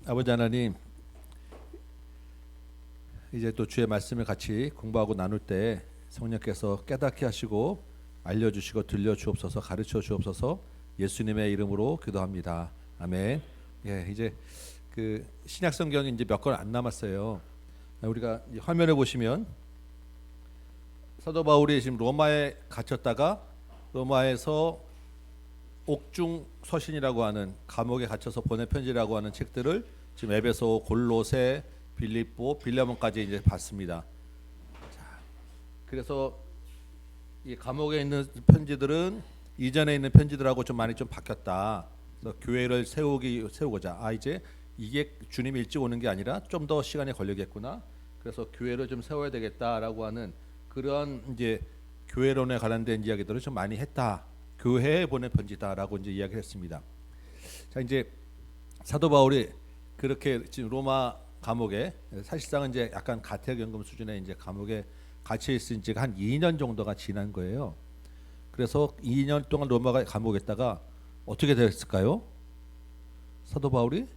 아버지 하나님, 이제 또 주의 말씀을 같이 공부하고 나눌 때 성령께서 깨닫게 하시고 알려주시고 들려주옵소서, 가르쳐 주옵소서. 예수님의 이름으로 기도합니다. 아멘. 예, 이제 그 신약 성경이 이제 몇 권 안 남았어요. 우리가 화면에 보시면 사도 바울이 지금 로마에 갇혔다가 로마에서 옥중 서신이라고 하는, 감옥에 갇혀서 보낸 편지라고 하는 책들을 지금 에베소, 골로새, 빌립보, 빌레몬까지 이제 봤습니다. 자, 그래서 이 감옥에 있는 편지들은 이전에 있는 편지들하고 좀 많이 좀 바뀌었다. 그래서 교회를 세우고자 이제 이게 주님이 일찍 오는 게 아니라 좀 더 시간이 걸리겠구나. 그래서 교회를 좀 세워야 되겠다라고 하는 그런 이제 교회론에 관련된 이야기들을 좀 많이 했다. 교회에 보낸 편지다라고 이제 이야기했습니다. 자, 이제 사도 바울이 그렇게 지금 로마 감옥에, 사실상은 이제 약간 가택연금 수준의 이제 감옥에 갇혀 있은 지가 한 2년 정도가 지난 거예요. 그래서 2년 동안 로마 감옥에 있다가 어떻게 됐을까요? 사도 바울이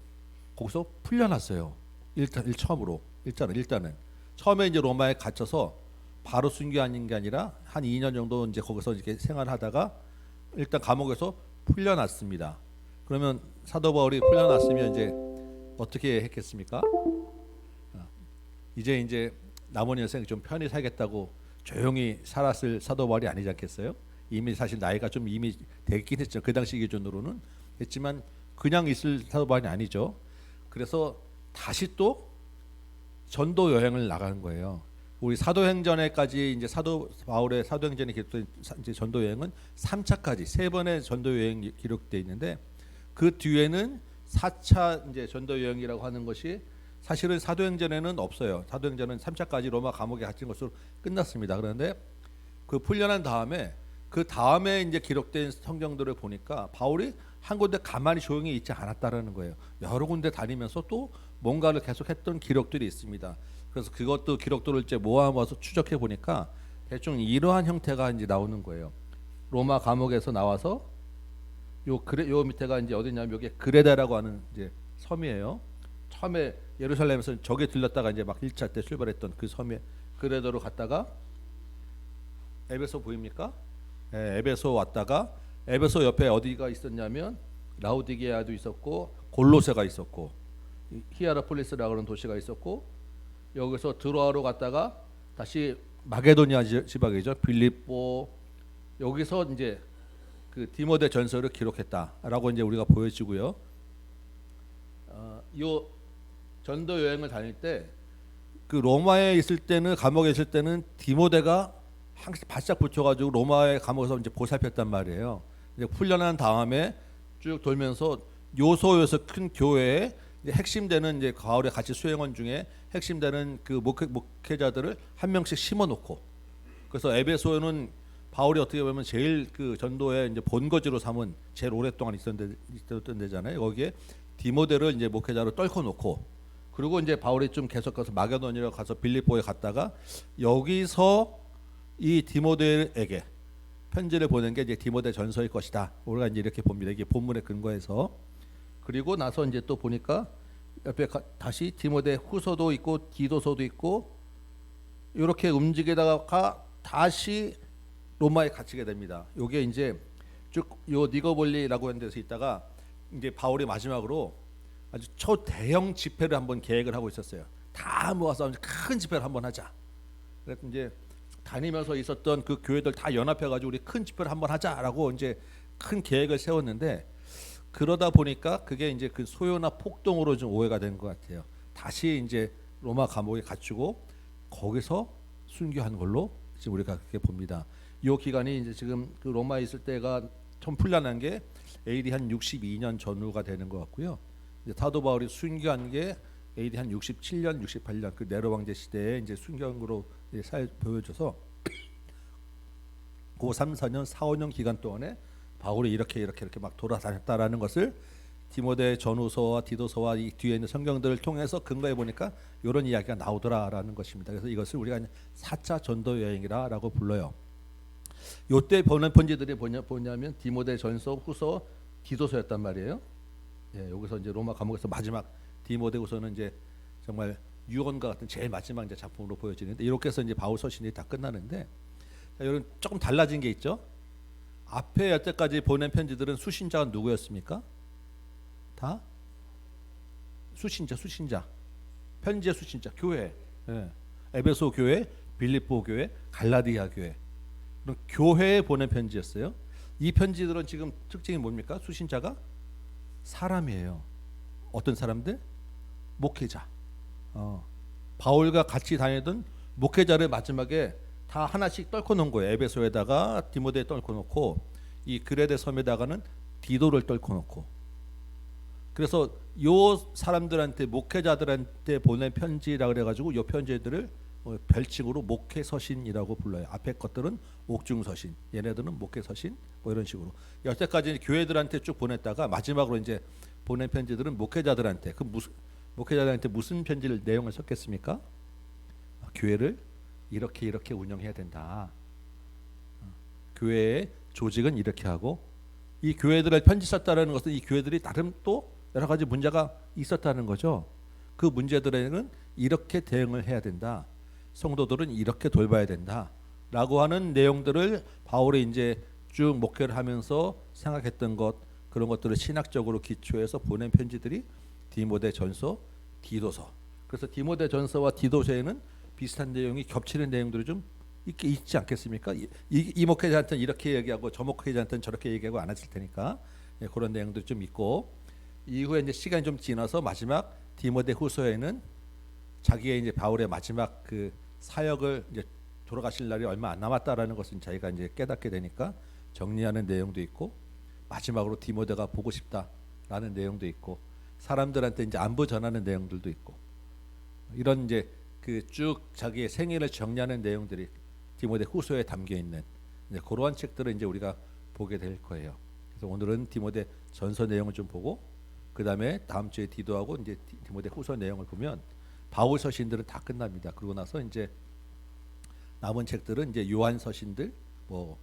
거기서 풀려났어요. 일단은 처음에 이제 로마에 갇혀서 바로 순교하는 게 아니라 한 2년 정도 이제 거기서 이렇게 생활하다가 일단 감옥에서 풀려났습니다. 그러면 사도 바울이 풀려났으면 이제 어떻게 했겠습니까? 이제 남은 인생 좀 편히 살겠다고 조용히 살았을 사도 바울이 아니지 않겠어요? 이미 사실 나이가 좀 이미 되긴 했죠. 그 당시 기준으로는 했지만 그냥 있을 사도 바울이 아니죠. 그래서 다시 또 전도 여행을 나가는 거예요. 우리 사도행전에까지 이제 사도 바울의 사도행전에 기록된 이제 전도 여행은 3차까지 3번의 전도 여행이 기록되어 있는데, 그 뒤에는 4차 이제 전도 여행이라고 하는 것이 사실은 사도행전에는 없어요. 사도행전은 3차까지 로마 감옥에 갇힌 것으로 끝났습니다. 그런데 그 풀려난 다음에 그 다음에 이제 기록된 성경들을 보니까 바울이 한 군데 가만히 조용히 있지 않았다라는 거예요. 여러 군데 다니면서 또 뭔가를 계속했던 기록들이 있습니다. 그래서 그것도 기록들을 이제 모아서 추적해 보니까 대충 이러한 형태가 이제 나오는 거예요. 로마 감옥에서 나와서 요 밑에가 이제 어디냐면 여기 그레다라고 하는 이제 섬이에요. 처음에 예루살렘에서 저기 들렸다가 이제 막 1차 때 출발했던 그 섬에 그레다로 갔다가 에베소 보입니까? 네, 에베소 왔다가 에베소 옆에 어디가 있었냐면 라우디게아도 있었고 골로새가 있었고 히아라폴리스라고 하는 도시가 있었고, 여기서 드로아로 갔다가 다시 마게도니아 지방이죠. 빌립보, 여기서 이제 그 디모데 전서를 기록했다라고 이제 우리가 보여지고요. 요 전도 여행을 다닐 때 그 로마에 있을 때는, 감옥에 있을 때는 디모데가 항상 바짝 붙여가지고 로마의 감옥에서 이제 보살폈단 말이에요. 이제 풀려난 다음에 쭉 돌면서 요소에서 큰 교회에 핵심되는 이제 가을에 같이 수행원 중에 핵심되는 그 목회자들을 한 명씩 심어놓고, 그래서 에베소는 바울이 어떻게 보면 제일 그 전도의 이제 본거지로 삼은 제일 오랫동안 있었던 데잖아요. 거기에 디모데를 이제 목회자로 떨궈 놓고, 그리고 이제 바울이 좀 계속 가서 마게도니아로 가서 빌립보에 갔다가 여기서 이 디모데에게 편지를 보낸 게 이제 디모데 전서일 것이다. 우리가 이제 이렇게 봅니다. 이게 본문의 근거에서. 그리고 나서 이제 또 보니까 옆에 다시 디모데 후서도 있고 디도서도 있고 이렇게 움직이다가 다시 로마에 갇히게 됩니다. 요게 이제 쭉 요 니고볼리라고 하는 데서 있다가 이제 바울이 마지막으로 아주 초대형 집회를 한번 계획을 하고 있었어요. 다 모아서 큰 집회를 한번 하자. 그래서 이제 다니면서 있었던 그 교회들 다 연합해가지고 우리 큰 집회를 한번 하자라고 이제 큰 계획을 세웠는데, 그러다 보니까 그게 이제 그 소요나 폭동으로 좀 오해가 된 것 같아요. 다시 이제 로마 감옥에 갇히고 거기서 순교한 걸로 지금 우리가 그렇게 봅니다. 이 기간이 이제 지금 그 로마에 있을 때가 좀 풀려난 게 AD 한 62년 전후가 되는 것 같고요. 이제 사도 바울이 순교한 게 AD 한 67년, 68년 그 네로 왕제 시대에 이제 순교한 거로 보여줘서 그 3, 4년, 4, 5년 기간 동안에 바울이 이렇게 막 돌아다녔다라는 것을 디모데 전후서와 디도서와 이 뒤에 있는 성경들을 통해서 근거해 보니까 이런 이야기가 나오더라라는 것입니다. 그래서 이것을 우리가 4차 전도 여행이라고 불러요. 요때 보낸 편지들이 뭐냐면 디모데 전서, 후서, 디도서였단 말이에요. 예, 여기서 이제 로마 감옥에서 마지막 디모데후서는 이제 정말 유언과 같은 제일 마지막 이제 작품으로 보여지는데 이렇게 해서 이제 바울 서신이 다 끝나는데 자, 여러분 조금 달라진 게 있죠. 앞에 여태까지 보낸 편지들은 수신자가 누구였습니까? 다 수신자. 편지의 수신자, 교회. 예. 에베소 교회, 빌립보 교회, 갈라디아 교회. 그런 교회에 보낸 편지였어요. 이 편지들은 지금 특징이 뭡니까? 수신자가 사람이에요. 어떤 사람들? 목회자. 바울과 같이 다니던 목회자를 마지막에 다 하나씩 떨궈 놓은 거예요. 에베소에다가 디모데에 떨궈 놓고 이 그레데 섬에다가는 디도를 떨궈 놓고. 그래서 요 사람들한테 목회자들한테 보낸 편지라 그래가지고 요 편지들을 별칭으로 목회서신이라고 불러요. 앞에 것들은 옥중서신, 얘네들은 목회서신 뭐 이런 식으로. 여태까지 교회들한테 쭉 보냈다가 마지막으로 이제 보낸 편지들은 목회자들한테. 목회자들한테 무슨 편지를 내용을 썼겠습니까? 교회를 이렇게 운영해야 된다. 교회의 조직은 이렇게 하고 이 교회들을 편지 썼다는 것은 이 교회들이 나름 또 여러 가지 문제가 있었다는 거죠. 그 문제들에는 이렇게 대응을 해야 된다. 성도들은 이렇게 돌봐야 된다라고 하는 내용들을 바울이 이제 쭉 목회를 하면서 생각했던 것 그런 것들을 신학적으로 기초해서 보낸 편지들이 디모데전서, 디도서. 그래서 디모데전서와 디도서에는 비슷한 내용이 겹치는 내용들이 좀 있지 않겠습니까? 이 목회자한테는 이렇게 얘기하고 저 목회자한테는 저렇게 얘기하고 안 하실 테니까 그런 내용들이 좀 있고 이후에 이제 시간이 좀 지나서 마지막 디모데후서에는 자기의 이제 바울의 마지막 그 사역을 이제 돌아가실 날이 얼마 안 남았다라는 것을 자기가 이제 깨닫게 되니까 정리하는 내용도 있고 마지막으로 디모데가 보고 싶다라는 내용도 있고 사람들한테 이제 안부 전하는 내용들도 있고 이런 이제 그 쭉 자기의 생애를 정리하는 내용들이 디모데후서에 담겨 있는 이제 그러한 책들을 이제 우리가 보게 될 거예요. 그래서 오늘은 디모데 전서 내용을 좀 보고 그 다음에 다음 주에 디도하고 이제 디모데후서 내용을 보면 바울 서신들은 다 끝납니다. 그러고 나서 이제 남은 책들은 이제 요한 서신들, 뭐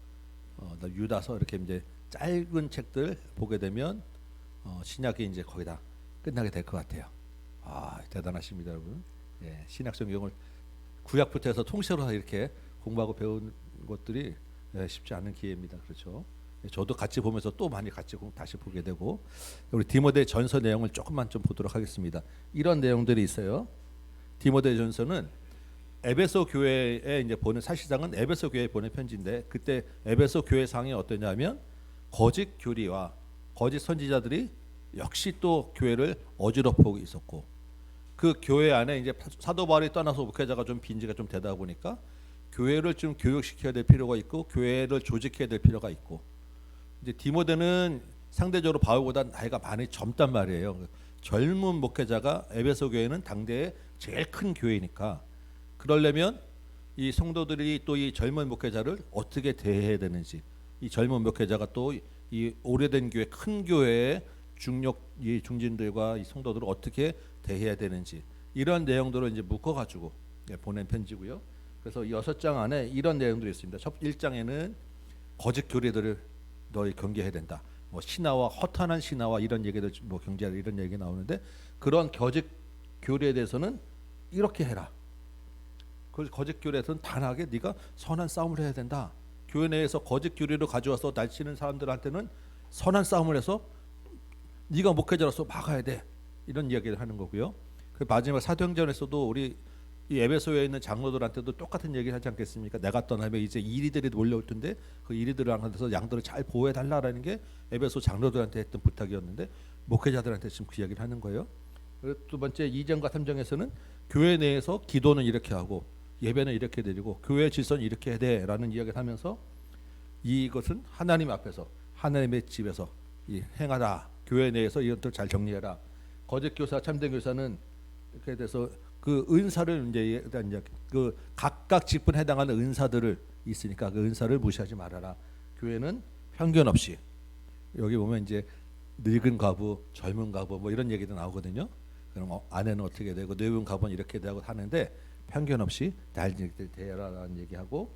유다서 이렇게 이제 짧은 책들 보게 되면 신약이 이제 거의 다 끝나게 될 것 같아요. 아 대단하십니다, 여러분. 예, 신약 성경을 구약부터 해서 통째로 이렇게 공부하고 배운 것들이 쉽지 않은 기회입니다. 그렇죠? 저도 같이 보면서 또 많이 같이 다시 보게 되고 우리 디모데 전서 내용을 조금만 좀 보도록 하겠습니다. 이런 내용들이 있어요. 디모데 전서는 에베소 교회에 이제 보낸 사실상은 에베소 교회에 보낸 편지인데 그때 에베소 교회 상황이 어떠냐면 거짓 교리와 거짓 선지자들이 역시 또 교회를 어지럽히고 있었고 그 교회 안에 이제 사도 바울이 떠나서 목회자가 좀 빈지가 좀 되다 보니까 교회를 좀 교육시켜야 될 필요가 있고 교회를 조직해야 될 필요가 있고 이제 디모데는 상대적으로 바울보다 나이가 많이 젊단 말이에요. 젊은 목회자가 에베소 교회는 당대의 제일 큰 교회니까 그러려면 이 성도들이 또 이 젊은 목회자를 어떻게 대해야 되는지 이 젊은 목회자가 또 이 오래된 교회 큰 교회의 이 중진들과 이 성도들을 어떻게 대해야 되는지 이런 내용들을 이제 묶어가지고 보낸 편지고요. 그래서 6장 안에 이런 내용들이 있습니다. 첫 1장에는 거짓 교리들을 너희 경계해야 된다. 뭐 신화와 허탄한 신화와 이런 얘기들 뭐 경계하라 이런 얘기 나오는데 그런 거짓 교리에 대해서는 이렇게 해라. 그 거짓 교리에서는 단하게 네가 선한 싸움을 해야 된다. 교회 내에서 거짓 교리를 가져와서 날치는 사람들한테는 선한 싸움을 해서 네가 목회자로서 막아야 돼. 이런 이야기를 하는 거고요. 그 마지막 사도행전에서도 우리 이 에베소에 있는 장로들한테도 똑같은 얘기를 하지 않겠습니까? 내가 떠나면 이제 이리들이 몰려올 텐데 그 이리들을 향해서 양들을 잘 보호해 달라라는 게 에베소 장로들한테 했던 부탁이었는데 목회자들한테 지금 그 이야기를 하는 거예요. 그리고 두 번째 2장과 3장에서는 교회 내에서 기도는 이렇게 하고 예배는 이렇게 드리고 교회 질서는 이렇게 해야 돼라는 이야기를 하면서 이것은 하나님 앞에서 하나님의 집에서 행하라. 교회 내에서 이것들 잘 정리해라. 거짓 교사, 참된 교사는 이렇게 돼서 그 은사를 이제 그 각각 직분에 해당하는 은사들을 있으니까 그 은사를 무시하지 말아라. 교회는 편견 없이 여기 보면 이제 늙은 과부, 젊은 과부 뭐 이런 얘기도 나오거든요. 그럼 아내는 어떻게 되고 늙은 과부는 이렇게 되고 하는데 편견 없이 날 대해라라는 얘기하고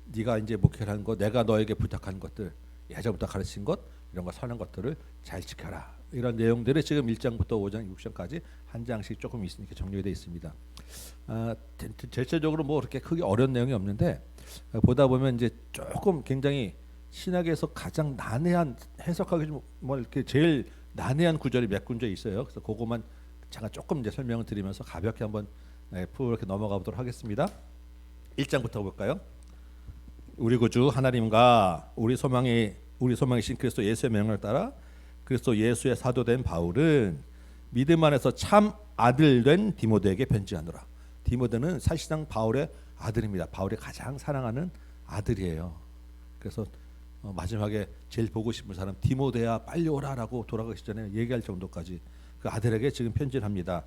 네가 이제 목회를 한 거, 내가 너에게 부탁한 것들, 예전부터 가르친 것 이런 거 선한 것들을 잘 지켜라. 이런 내용들이 지금 1장부터 5장, 6장까지 한 장씩 조금 있으니까 정리되어 있습니다. 대체적으로 뭐 그렇게 크게 어려운 내용이 없는데 보다 보면 이제 조금 굉장히 신학에서 가장 난해한 해석하기 뭐 이렇게 제일 난해한 구절이 몇 군절 있어요. 그래서 그것만 제가 조금 이제 설명을 드리면서 가볍게 한번 이렇게 넘어가 보도록 하겠습니다. 1장부터 볼까요? 우리 구주 하나님과 우리 소망이신 그리스도 예수의 명령을 따라 그리스도 예수의 사도된 바울은 믿음 안에서 참 아들 된 디모데에게 편지하노라. 디모데는 사실상 바울의 아들입니다. 바울이 가장 사랑하는 아들이에요. 그래서 마지막에 제일 보고 싶은 사람 디모데야 빨리 오라라고 돌아가기 전에 얘기할 정도까지 그 아들에게 지금 편지를 합니다.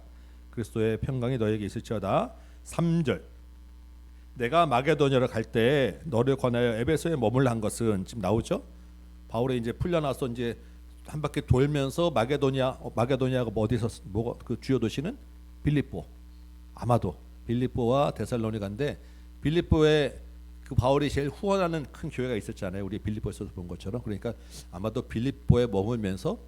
그리스도의 평강이 너에게 있을지어다. 3절 내가 마게도냐로 갈 때 너를 권하여 에베소에 머물라 한 것은 지금 나오죠. 바울이 이제 풀려나서 이제 한 바퀴 돌면서 마게도니아가 뭐 어디서 그 주요 도시는 빌립보. 아마도 빌립보와 데살로니가인데 빌립보에 그 바울이 제일 후원하는 큰 교회가 있었잖아요. 우리 빌립보에서 본 것처럼. 그러니까 아마도 빌립보에 머물면서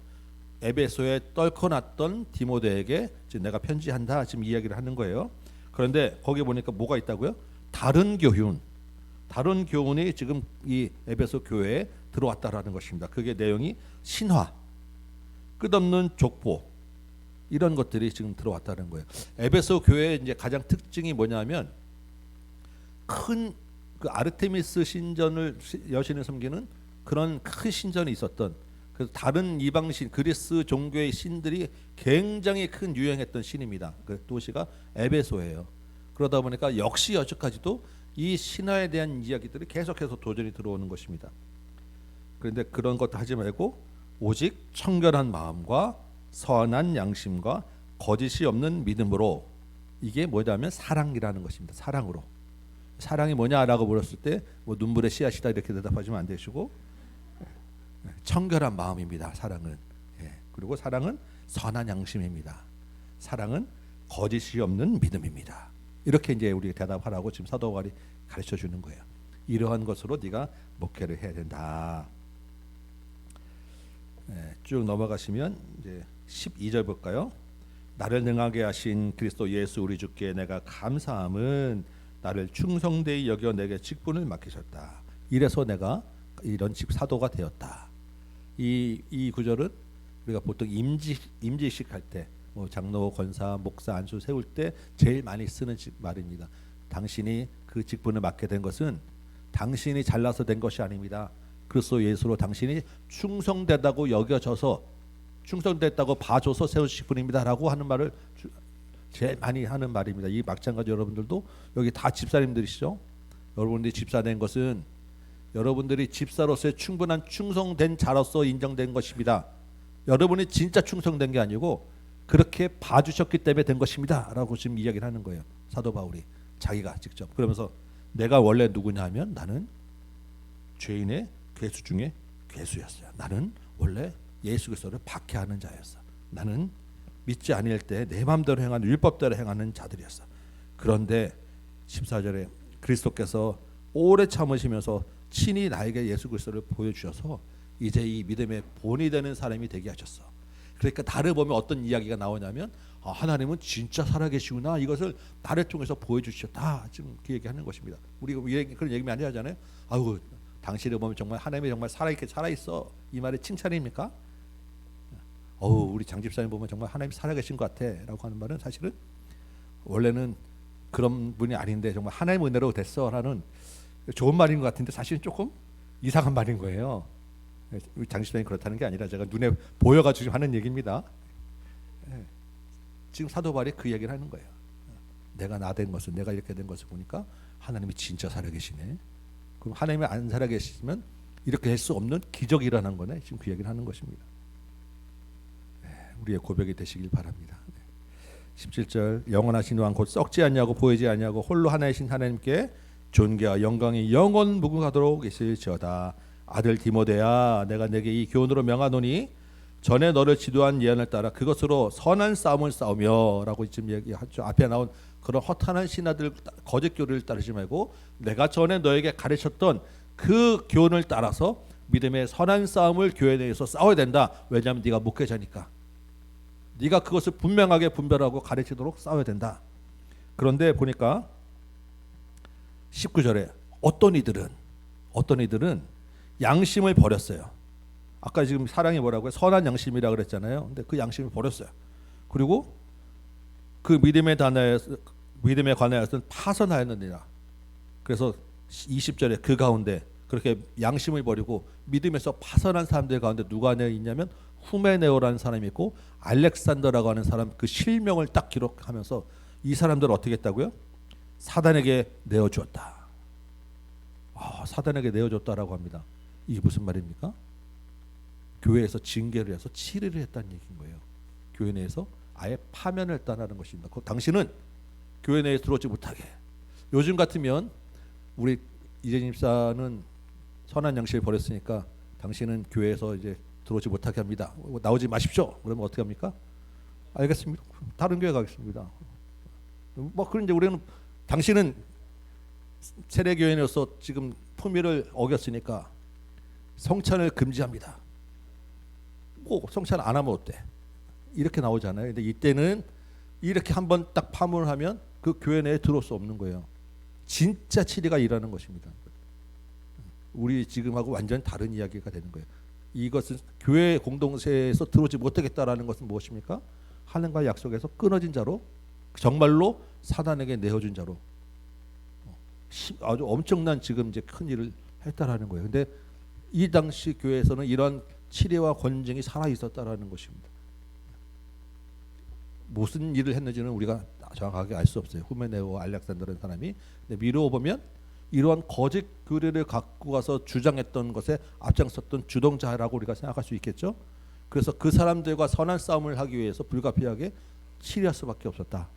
에베소에 떨쳐놨던 디모데에게 지금 내가 편지한다 지금 이야기를 하는 거예요. 그런데 거기 보니까 뭐가 있다고요? 다른 교훈이 지금 이 에베소 교회에 들어왔다라는 것입니다. 그게 내용이 신화, 끝없는 족보 이런 것들이 지금 들어왔다는 거예요. 에베소 교회의 이제 가장 특징이 뭐냐면 큰 그 아르테미스 신전을 여신을 섬기는 그런 큰 신전이 있었던 그래서 다른 이방신 그리스 종교의 신들이 굉장히 큰 유행했던 신입니다. 그 도시가 에베소예요. 그러다 보니까 역시 여기까지도 이 신화에 대한 이야기들이 계속해서 도전이 들어오는 것입니다. 그런데 그런 것도 하지 말고 오직 청결한 마음과 선한 양심과 거짓이 없는 믿음으로 이게 뭐냐면 사랑이라는 것입니다. 사랑으로. 사랑이 뭐냐라고 물었을 때 뭐 눈물의 씨앗이다 이렇게 대답하시면 안 되시고 청결한 마음입니다. 사랑은. 그리고 사랑은 선한 양심입니다. 사랑은 거짓이 없는 믿음입니다. 이렇게 이제 우리 대답하라고 지금 사도 바울이 가르쳐 주는 거예요. 이러한 것으로 네가 목회를 해야 된다. 쭉 넘어가시면 이제 12절 볼까요? 나를 능하게 하신 그리스도 예수 우리 주께 내가 감사함은 나를 충성되이 여겨 내게 직분을 맡기셨다. 이래서 내가 이런 사도가 되었다. 이 구절은 우리가 보통 임지식 할 때 뭐 장로, 권사, 목사, 안수 세울 때 제일 많이 쓰는 말입니다. 당신이 그 직분을 맡게 된 것은 당신이 잘나서 된 것이 아닙니다. 그리스도 예수로 당신이 충성되다고 여겨져서 충성됐다고 봐줘서 세우신 분입니다라고 하는 말을 제일 많이 하는 말입니다. 이 마찬가지 여러분들도 여기 다 집사님들이시죠. 여러분들이 집사 된 것은 여러분들이 집사로서의 충분한 충성된 자로서 인정된 것입니다. 여러분이 진짜 충성된 게 아니고 그렇게 봐주셨기 때문에 된 것입니다 라고 지금 이야기를 하는 거예요. 사도 바울이 자기가 직접. 그러면서 내가 원래 누구냐 하면 나는 죄인의 괴수 중에 괴수였어요. 나는 원래 예수 그리스도를 박해하는 자였어. 나는 믿지 아니할 때 내 마음대로 행하는 율법대로 행하는 자들이었어. 그런데 14절에 그리스도께서 오래 참으시면서 친히 나에게 예수 그리스도를 보여주셔서 이제 이 믿음의 본이 되는 사람이 되게 하셨어. 그러니까 나를 보면 어떤 이야기가 나오냐면 하나님은 진짜 살아계시구나. 이것을 나를 통해서 보여주셨다. 지금 그 얘기하는 것입니다. 우리가 그런 얘기 많이 하잖아요. 아유 당신을 보면 정말 하나님이 정말 살아있어. 이 말이 칭찬입니까? 우리 장 집사님 보면 정말 하나님 살아계신 것 같아라고 하는 말은 사실은 원래는 그런 분이 아닌데 정말 하나님 은혜로 됐어라는 좋은 말인 것 같은데 사실은 조금 이상한 말인 거예요. 우리 장 집사님 그렇다는 게 아니라 제가 눈에 보여가지고 하는 얘기입니다. 지금 사도 바울이 그 얘기를 하는 거예요. 내가 나 된 것을 내가 이렇게 된 것을 보니까 하나님이 진짜 살아계시네. 그럼 하나님이 안 살아계시면 이렇게 할 수 없는 기적이 일어난 거네. 지금 그 얘기를 하는 것입니다. 우리의 고백이 되시길 바랍니다. 17절 영원하신 왕 곧 썩지 않냐고 보이지 않냐고 홀로 하나이신 하나님께 존귀와 영광이 영원 무궁하도록 있을지어다. 아들 디모데야 내가 내게 이 교훈으로 명하노니 전에 너를 지도한 예언을 따라 그것으로 선한 싸움을 싸우며 라고 지금 얘기하죠. 앞에 나온 그런 허탄한 신하들 거짓 교리를 따르지 말고 내가 전에 너에게 가르쳤던 그 교훈을 따라서 믿음의 선한 싸움을 교회 내에서 싸워야 된다. 왜냐하면 네가 목회자니까. 네가 그것을 분명하게 분별하고 가르치도록 싸워야 된다. 그런데 보니까 19절에 어떤 이들은 양심을 버렸어요. 아까 지금 사랑이 뭐라고요? 선한 양심이라 그랬잖아요. 근데 그 양심을 버렸어요. 그리고 그 믿음에 관하여서는 파선하였느니라. 그래서 20절에 그 가운데 그렇게 양심을 버리고 믿음에서 파선한 사람들 가운데 누가 있냐면 후메네오라는 사람이 있고 알렉산더라고 하는 사람, 그 실명을 딱 기록하면서 이 사람들을 어떻게 했다고요? 사단에게 내어주었다. 사단에게 내어줬다라고 합니다. 이게 무슨 말입니까? 교회에서 징계를 해서 치리를 했다는 얘기인 거예요. 교회 내에서 아예 파면을 했다는 것입니다. 당신은 교회 내에 들어오지 못하게. 요즘 같으면 우리 이재진 집사는 선한 양심을 버렸으니까 당신은 교회에서 이제 들어오지 못하게 합니다. 나오지 마십시오. 그러면 어떻게 합니까? 알겠습니다. 다른 교회 가겠습니다. 그런데 우리는 당신은 세례교인으로서 지금 품위를 어겼으니까 성찬을 금지합니다. 성찬 안 하면 어때? 이렇게 나오잖아요. 근데 이때는 이렇게 한번 딱 파문을 하면 그 교회 내에 들어올 수 없는 거예요. 진짜 치리가 일하는 것입니다. 우리 지금하고 완전 다른 이야기가 되는 거예요. 이것은 교회 공동체에서 들어오지 못하겠다라는 것은 무엇입니까? 하나님과 약속에서 끊어진 자로, 정말로 사단에게 내어준 자로, 아주 엄청난 지금 이제 큰 일을 했다라는 거예요. 근데 이 당시 교회에서는 이런 치리와 권징이 살아 있었다라는 것입니다. 무슨 일을 했는지는 우리가 정확하게 알 수 없어요. 후메네오와 알렉산더라는 사람이. 근데 미루어 보면 이러한 거짓 교리를 갖고 가서 주장했던 것에 앞장섰던 주동자라고 우리가 생각할 수 있겠죠. 그래서 그 사람들과 선한 싸움을 하기 위해서 불가피하게 치리할 수밖에 없었다.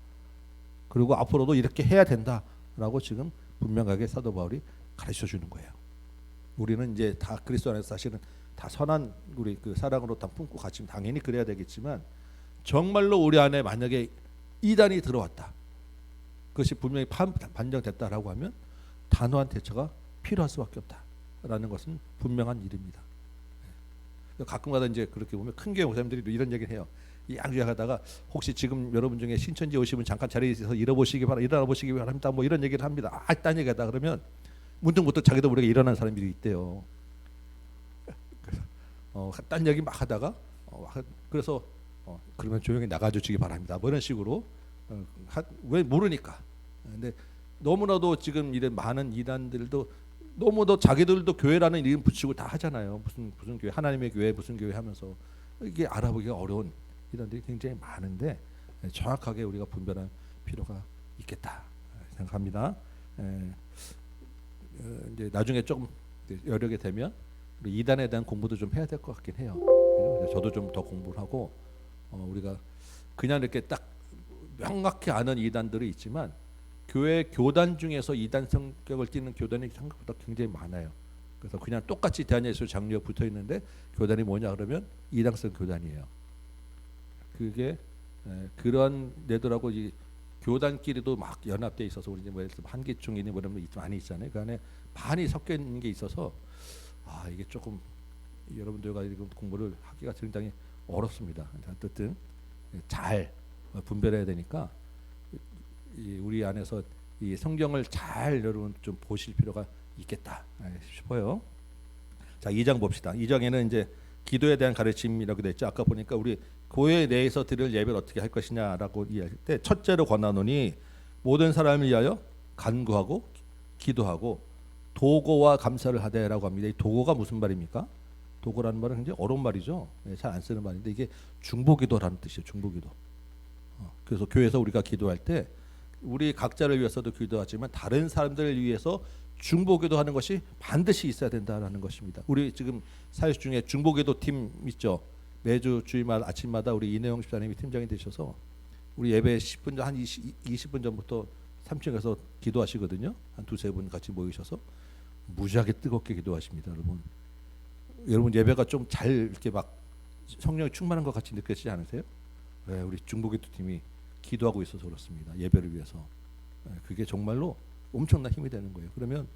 그리고 앞으로도 이렇게 해야 된다라고 지금 분명하게 사도 바울이 가르쳐 주는 거예요. 우리는 이제 다 그리스도 안에서 사실은 다 선한 우리 그 사랑으로 다 품고 같이 당연히 그래야 되겠지만, 정말로 우리 안에 만약에 이단이 들어왔다, 그것이 분명히 반정됐다라고 하면 단호한 대처가 필요할 수밖에 없다라는 것은 분명한 일입니다. 가끔가다 이제 그렇게 보면 큰 교회 목사님들이 이런 얘기를 해요. 이 양주하다가 혹시 지금 여러분 중에 신천지 오시면 잠깐 자리에 있어서 일어나 보시기 바랍니다. 뭐 이런 얘기를 합니다. 딴 얘기하다 그러면 문득 자기도 모르게 일어나는 사람들이 있대요. 딴 얘기 막 하다가 그래서 그러면 조용히 나가주시기 바랍니다. 뭐 이런 식으로 왜 모르니까. 근데 너무나도 지금 이런 많은 이단들도 너무도 자기들도 교회라는 이름 붙이고 다 하잖아요. 무슨 교회, 하나님의 교회, 무슨 교회 하면서 이게 알아보기가 어려운 이단들이 굉장히 많은데 정확하게 우리가 분별할 필요가 있겠다 생각합니다. 이제 나중에 조금 여력이 되면 우리 이단에 대한 공부도 좀 해야 될 것 같긴 해요. 저도 좀 더 공부를 하고 우리가 그냥 이렇게 딱 명확히 아는 이단들이 있지만 교회 교단 중에서 이단 성격을 띠는 교단이 생각보다 굉장히 많아요. 그래서 그냥 똑같이 대한예수 장로가 붙어 있는데 교단이 뭐냐 그러면 이단성 교단이에요. 그게 그런 데들하고 이 교단끼리도 막 연합돼 있어서 우리 이제 뭐 한기총이니 뭐 이런 거 많이 있잖아요. 그 안에 반이 섞여 있는 게 있어서 이게 조금 여러분들과 공부를 하기가 굉장히 어렵습니다. 어쨌든 잘 분별해야 되니까 우리 안에서 이 성경을 잘 여러분 좀 보실 필요가 있겠다 싶어요. 자, 2장 봅시다. 2장에는 이제 기도에 대한 가르침이라고 돼 있죠. 아까 보니까 우리 교회 내에서 드릴 예배를 어떻게 할 것이냐라고 이야기할 때 첫째로 권하노니 모든 사람을 위하여 간구하고 기도하고 도고와 감사를 하되라고 합니다. 이 도고가 무슨 말입니까? 도고라는 말은 굉장히 어려운 말이죠. 잘 안 쓰는 말인데 이게 중보기도라는 뜻이에요. 중보기도. 그래서 교회에서 우리가 기도할 때 우리 각자를 위해서도 기도하지만 다른 사람들을 위해서 중보기도하는 것이 반드시 있어야 된다라는 것입니다. 우리 지금 사역 중에 중보기도 팀 있죠. 매주 주일마다 아침마다 우리 이내영 집사님이 팀장이 되셔서 우리 예배 10분 전, 한 20분 전부터 3층에서 기도하시거든요. 한 두세 분 같이 모이셔서 무지하게 뜨겁게 기도하십니다. 여러분 예배가 좀 잘 이렇게 막 성령이 충만한 것 같이 느껴지지 않으세요? 네, 우리 중보기도 팀이 기도하고 있어서 그렇습니다. 예배를 위해서. 그게 정말로 엄청난 힘이 되는 거예요. 그러면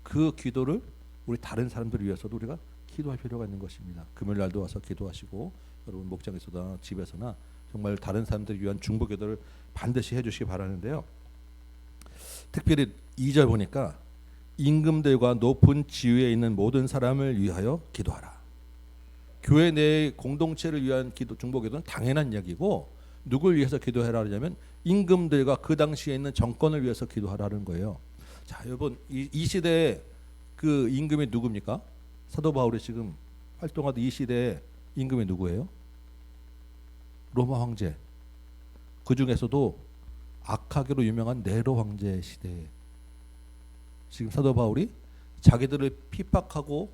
그 기도를 우리 다른 사람들을 위해서도 우리가 기도할 필요가 있는 것입니다. 금요일 날도 와서 기도하시고 여러분 목장에서나 집에서나 정말 다른 사람들을 위한 중보 기도를 반드시 해주시기 바라는데요. 특별히 2절 보니까 임금들과 높은 지위에 있는 모든 사람을 위하여 기도하라. 교회 내 공동체를 위한 기도, 중보 기도는 당연한 이야기고, 누굴 위해서 기도해라 하냐면 임금들과 그 당시에 있는 정권을 위해서 기도하라는 거예요. 자, 여러분 이 시대에 그 임금이 누굽니까? 사도 바울이 지금 활동하던 이 시대에 임금이 누구예요? 로마 황제. 그 중에서도 악하기로 유명한 네로 황제 시대에 지금 사도 바울이 자기들을 핍박하고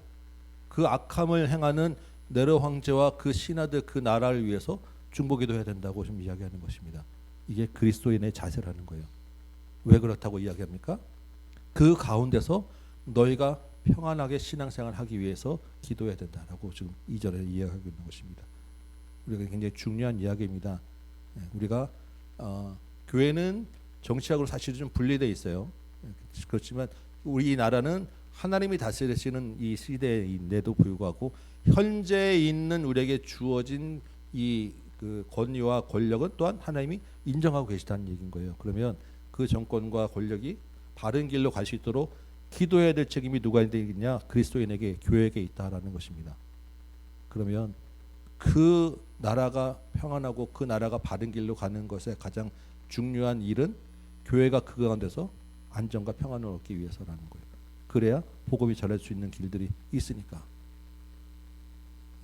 그 악함을 행하는 네로 황제와 그 신하들, 그 나라를 위해서 중보기도해야 된다고 좀 이야기하는 것입니다. 이게 그리스도인의 자세라는 거예요. 왜 그렇다고 이야기합니까? 그 가운데서 너희가 평안하게 신앙생활을 하기 위해서 기도해야 된다라고 지금 2절에 이야기하고 있는 것입니다. 우리가 굉장히 중요한 이야기입니다. 우리가 교회는 정치학으로 사실 좀 분리되어 있어요. 그렇지만 우리 나라는 하나님이 다스리시는 이 시대인데도 불구하고 현재 있는 우리에게 주어진 이 그 권위와 권력은 또한 하나님이 인정하고 계시다는 얘기인 거예요. 그러면 그 정권과 권력이 바른 길로 갈 수 있도록 기도해야 될 책임이 누가 있느냐? 그리스도인에게, 교회에게 있다라는 것입니다. 그러면 그 나라가 평안하고 그 나라가 바른 길로 가는 것에 가장 중요한 일은 교회가 그 가운데서 안정과 평안을 얻기 위해서라는 거예요. 그래야 복음이 전할 수 있는 길들이 있으니까.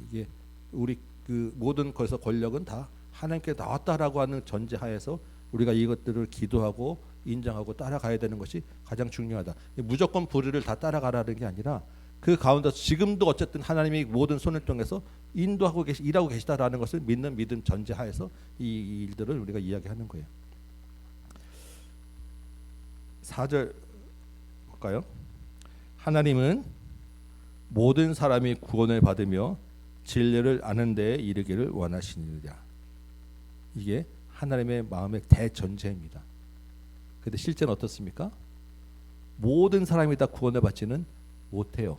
이게 우리 그 모든 것에서 권력은 다 하나님께 나왔다라고 하는 전제하에서 우리가 이것들을 기도하고 인정하고 따라가야 되는 것이 가장 중요하다. 무조건 불의를 다 따라가라는 게 아니라 그 가운데서 지금도 어쨌든 하나님이 모든 손을 통해서 인도하고 일하고 계시다라는 것을 믿는 전제하에서 이 일들을 우리가 이야기하는 거예요. 4절 볼까요? 하나님은 모든 사람이 구원을 받으며 진리를 아는 데에 이르기를 원하시느니라. 이게 하나님의 마음의 대전제입니다. 그런데 실제는 어떻습니까? 모든 사람이 다 구원을 받지는 못해요.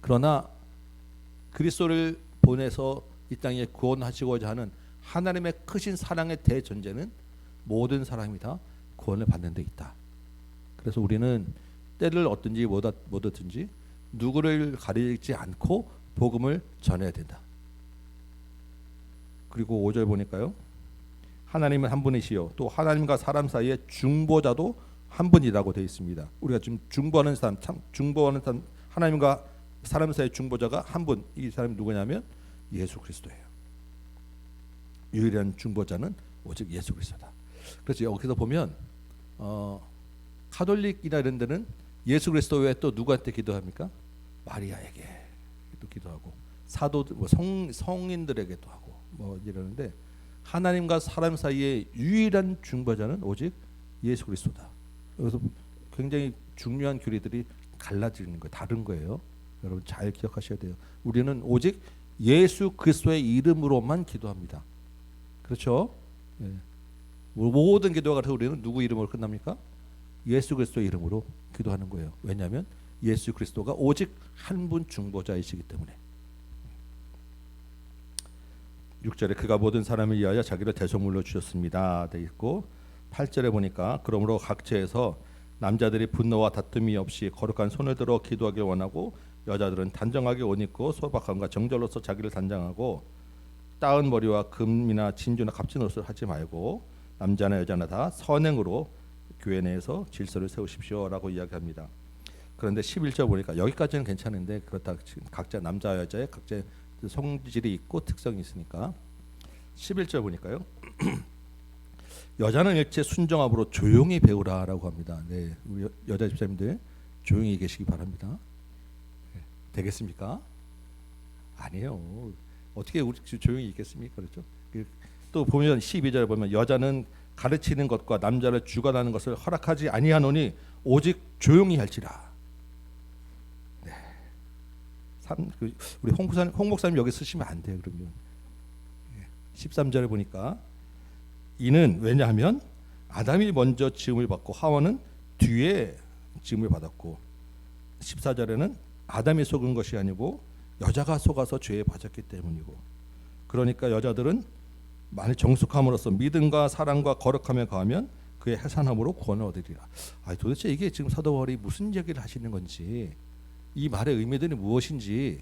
그러나 그리스도를 보내서 이 땅에 구원하시고자 하는 하나님의 크신 사랑의 대전제는 모든 사람이 다 구원을 받는 데 있다. 그래서 우리는 때를 얻든지 못 얻든지 누구를 가리지 않고 복음을 전해야 된다. 그리고 5절 보니까요. 하나님은 한 분이시요 또 하나님과 사람 사이에 중보자도 한 분이라고 되어 있습니다. 우리가 지금 중보하는 사람, 하나님과 사람 사이의 중보자가 한 분. 이 사람이 누구냐면 예수 그리스도예요. 유일한 중보자는 오직 예수 그리스도다. 그래서 여기서 보면 카톨릭이나 이런 데는 예수 그리스도 외에 또 누구한테 기도합니까? 마리아에게 또 기도하고 사도들, 성인들에게도 하고 이러는데 하나님과 사람 사이의 유일한 중보자는 오직 예수 그리스도다. 그래서 굉장히 중요한 교리들이 갈라지는 거예요. 다른 거예요. 여러분 잘 기억하셔야 돼요. 우리는 오직 예수 그리스도의 이름으로만 기도합니다. 그렇죠? 예. 모든 기도가 우리는 누구 이름으로 끝납니까? 예수 그리스도의 이름으로 기도하는 거예요. 왜냐하면 예수 그리스도가 오직 한 분 중보자이시기 때문에. 6절에 그가 모든 사람을 위하여 자기를 대속물로 주셨습니다. 돼 있고 8절에 보니까 그러므로 각처에서 남자들이 분노와 다툼이 없이 거룩한 손을 들어 기도하길 원하고 여자들은 단정하게 옷 입고 소박함과 정절로서 자기를 단장하고 따은 머리와 금이나 진주나 값진 옷을 하지 말고 남자나 여자나 다 선행으로 교회 내에서 질서를 세우십시오라고 이야기합니다. 그런데 11절 보니까 여기까지는 괜찮은데 그렇다 각자 남자 여자의 각자 성질이 있고 특성이 있으니까 11절 보니까요. 여자는 일체 순정함으로 조용히 배우라라고 합니다. 네, 우리 여자 집사님들 조용히 계시기 바랍니다. 네, 되겠습니까? 아니에요. 어떻게 우리 조용히 있겠습니까? 그렇죠? 또 보면 12절 보면 여자는 가르치는 것과 남자를 주관하는 것을 허락하지 아니하노니 오직 조용히 할지라. 네. 우리 홍 목사님 여기 쓰시면 안 돼요. 그러면 13절에 보니까 이는 왜냐하면 아담이 먼저 지음을 받고 하와는 뒤에 지음을 받았고 14절에는 아담이 속은 것이 아니고 여자가 속아서 죄에 빠졌기 때문이고, 그러니까 여자들은 만일 정숙함으로써 믿음과 사랑과 거룩함에 가하면 그의 해산함으로 구원을 얻으리라. 도대체 이게 지금 사도 바울이 무슨 얘기를 하시는 건지, 이 말의 의미들이 무엇인지가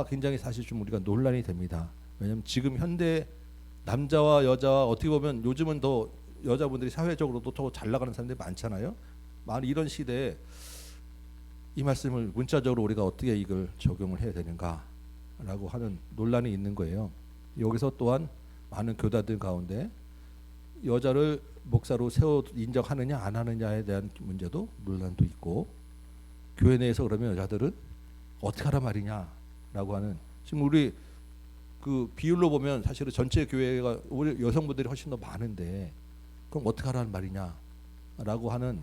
굉장히 사실 좀 우리가 논란이 됩니다. 왜냐하면 지금 현대 남자와 여자와 어떻게 보면 요즘은 더 여자분들이 사회적으로도 더 잘 나가는 사람들이 많잖아요. 만일 이런 시대에 이 말씀을 문자적으로 우리가 어떻게 이걸 적용을 해야 되는가라고 하는 논란이 있는 거예요. 여기서 또한 많은 교단들 가운데 여자를 목사로 세워 인정하느냐 안 하느냐에 대한 문제도 논란도 있고, 교회 내에서 그러면 여자들은 어떻게 하란 말이냐라고 하는, 지금 우리 그 비율로 보면 사실은 전체 교회가 우리 여성분들이 훨씬 더 많은데 그럼 어떻게 하라는 말이냐라고 하는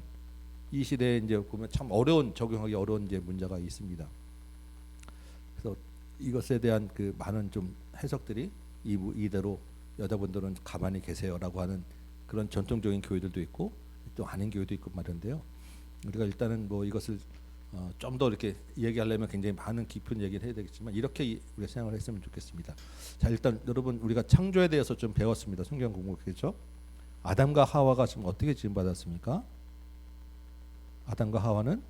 이 시대에 이제 보면 참 어려운, 적용하기 어려운 이제 문제가 있습니다. 그래서 이것에 대한 그 많은 좀 해석들이 이대로 여자분들은 가만히 계세요라고 하는 그런 전통적인 교회들도 있고 또 아닌 교회도 있고 말인데요. 우리가 일단은 뭐 이것을 좀 더 이렇게 얘기하려면 굉장히 많은 깊은 얘기를 해야 되겠지만 이렇게 우리가 생각을 했으면 좋겠습니다. 자, 일단 여러분 우리가 창조에 대해서 좀 배웠습니다. 성경 공부했죠. 아담과 하와가 지금 어떻게 지음받았습니까? 아담과 하와는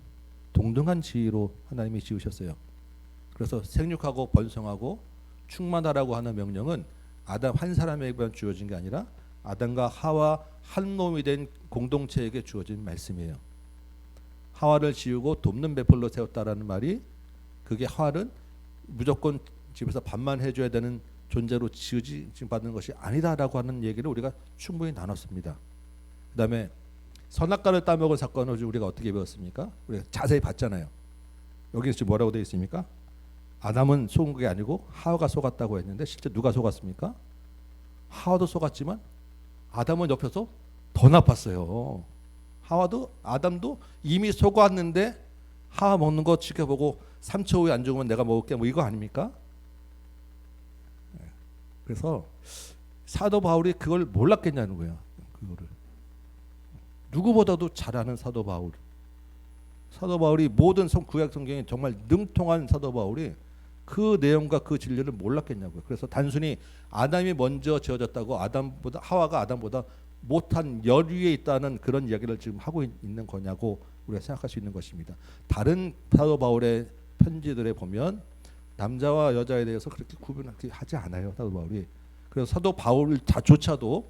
동등한 지위로 하나님이 지으셨어요. 그래서 생육하고 번성하고 충만하라고 하는 명령은 아담 한 사람에게만 주어진 게 아니라 아담과 하와 한 몸이 된 공동체에게 주어진 말씀이에요. 하와를 지우고 돕는 베풀로 세웠다라는 말이, 그게 하와는 무조건 집에서 밥만 해줘야 되는 존재로 지음받는 것이 아니다라고 하는 얘기를 우리가 충분히 나눴습니다. 그 다음에 선악과를 따먹은 사건을 우리가 어떻게 배웠습니까? 우리가 자세히 봤잖아요. 여기 지금 뭐라고 되어 있습니까? 아담은 속은 게 아니고 하와가 속았다고 했는데 실제 누가 속았습니까? 하와도 속았지만 아담은 옆에서 더 나빴어요. 아담도 이미 속았는데 하와 먹는 거 지켜보고 3초 후에 안 죽으면 내가 먹을게, 뭐 이거 아닙니까? 그래서 사도 바울이 그걸 몰랐겠냐는 거예요. 그거를 누구보다도 잘 아는 사도 바울이 모든 구약 성경에 정말 능통한 사도 바울이 그 내용과 그 진리를 몰랐겠냐고요. 그래서 단순히 아담이 먼저 지어졌다고 하와가 아담보다 못한 열 위에 있다는 그런 이야기를 지금 하고 있는 거냐고 우리가 생각할 수 있는 것입니다. 다른 사도 바울의 편지들에 보면 남자와 여자에 대해서 그렇게 구분하지 않아요, 사도 바울이. 그래서 사도 바울조차도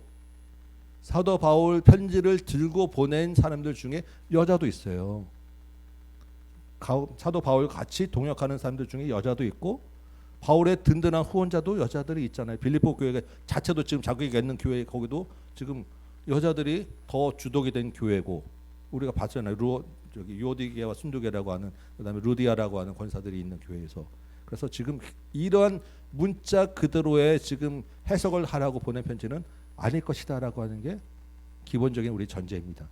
사도 바울 편지를 들고 보낸 사람들 중에 여자도 있어요. 사도 바울 같이 동역하는 사람들 중에 여자도 있고, 바울의 든든한 후원자도 여자들이 있잖아요. 빌립보 교회 자체도 지금 자기가 있는 교회, 거기도 지금 여자들이 더 주독이 된 교회고, 우리가 봤잖아요. 유오디게와 순두게라고 하는, 그다음에 루디아라고 하는 권사들이 있는 교회에서. 그래서 지금 이러한 문자 그대로의 지금 해석을 하라고 보낸 편지는 아닐 것이다라고 하는 게 기본적인 우리 전제입니다.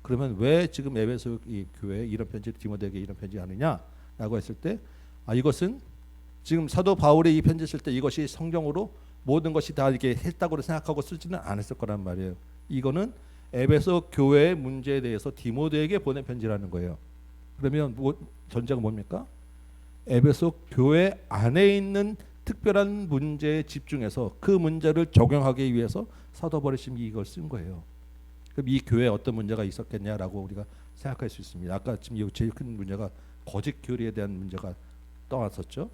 그러면 왜 지금 에베소 이 교회에 이런 편지, 디모데에게 이런 편지 하느냐라고 했을 때, 이것은 지금 사도 바울이 이 편지 쓸 때 이것이 성경으로 모든 것이 다 이렇게 했다고 생각하고 쓰지는 않았을 거란 말이에요. 이거는 에베소 교회의 문제에 대해서 디모데에게 보낸 편지라는 거예요. 그러면 전제가 뭡니까? 에베소 교회 안에 있는 특별한 문제에 집중해서 그 문제를 적용하기 위해서 사도 바울이 이걸 쓴 거예요. 그럼 이 교회에 어떤 문제가 있었겠냐라고 우리가 생각할 수 있습니다. 아까 지금 제일 큰 문제가 거짓 교리에 대한 문제가 떠왔었죠.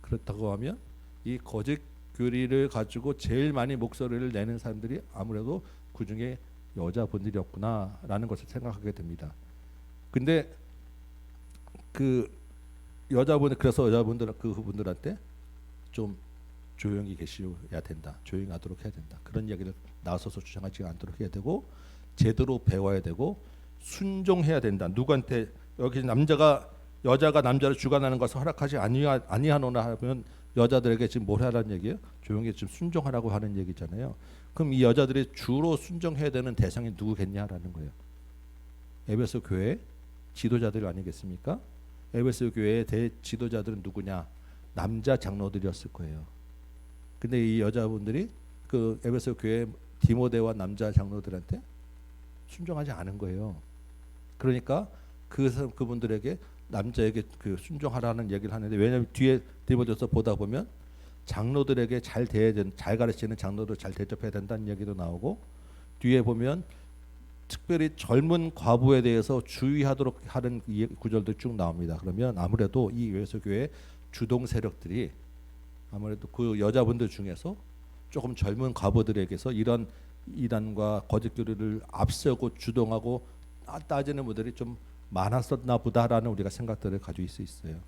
그렇다고 하면 이 거짓 교리를 가지고 제일 많이 목소리를 내는 사람들이 아무래도 그 중에 여자분들이었구나라는 것을 생각하게 됩니다. 근데 그래서 여자분들 그분들한테 좀 조용히 계셔야 된다, 조용하도록 해야 된다, 그런 이야기를 나서서 주장하지 않도록 해야 되고, 제대로 배워야 되고 순종해야 된다. 누구한테, 여기 여자가 남자를 주관하는 것을 허락하지 아니하노나 하면 여자들에게 지금 뭘 하라는 얘기예요? 조용히 좀 순종하라고 하는 얘기잖아요. 그럼 이 여자들이 주로 순종해야 되는 대상이 누구겠냐라는 거예요. 에베소 교회 지도자들 아니겠습니까? 에베소 교회의 대지도자들은 누구냐? 남자 장로들이었을 거예요. 근데 이 여자분들이 그 에베소 교회 디모데와 남자 장로들한테 순종하지 않은 거예요. 그러니까 그분들에게 남자에게 그 순종하라는 얘기를 하는데, 왜냐하면 뒤에 디모데서 보다 보면 장로들에게 잘 가르치는 장로들 잘 대접해야 된다는 얘기도 나오고, 뒤에 보면 특별히 젊은 과부에 대해서 주의하도록 하는 구절도 쭉 나옵니다. 그러면 아무래도 이 에베소 교회 주동 세력들이 아무래도 그 여자분들 중에서 조금 젊은 과부들에게서 이런 이단과 거짓 교리를 앞세우고 주동하고 따지는 분들이 좀 많았었나 보다라는 우리가 생각들을 가지고 있을 수 있어요.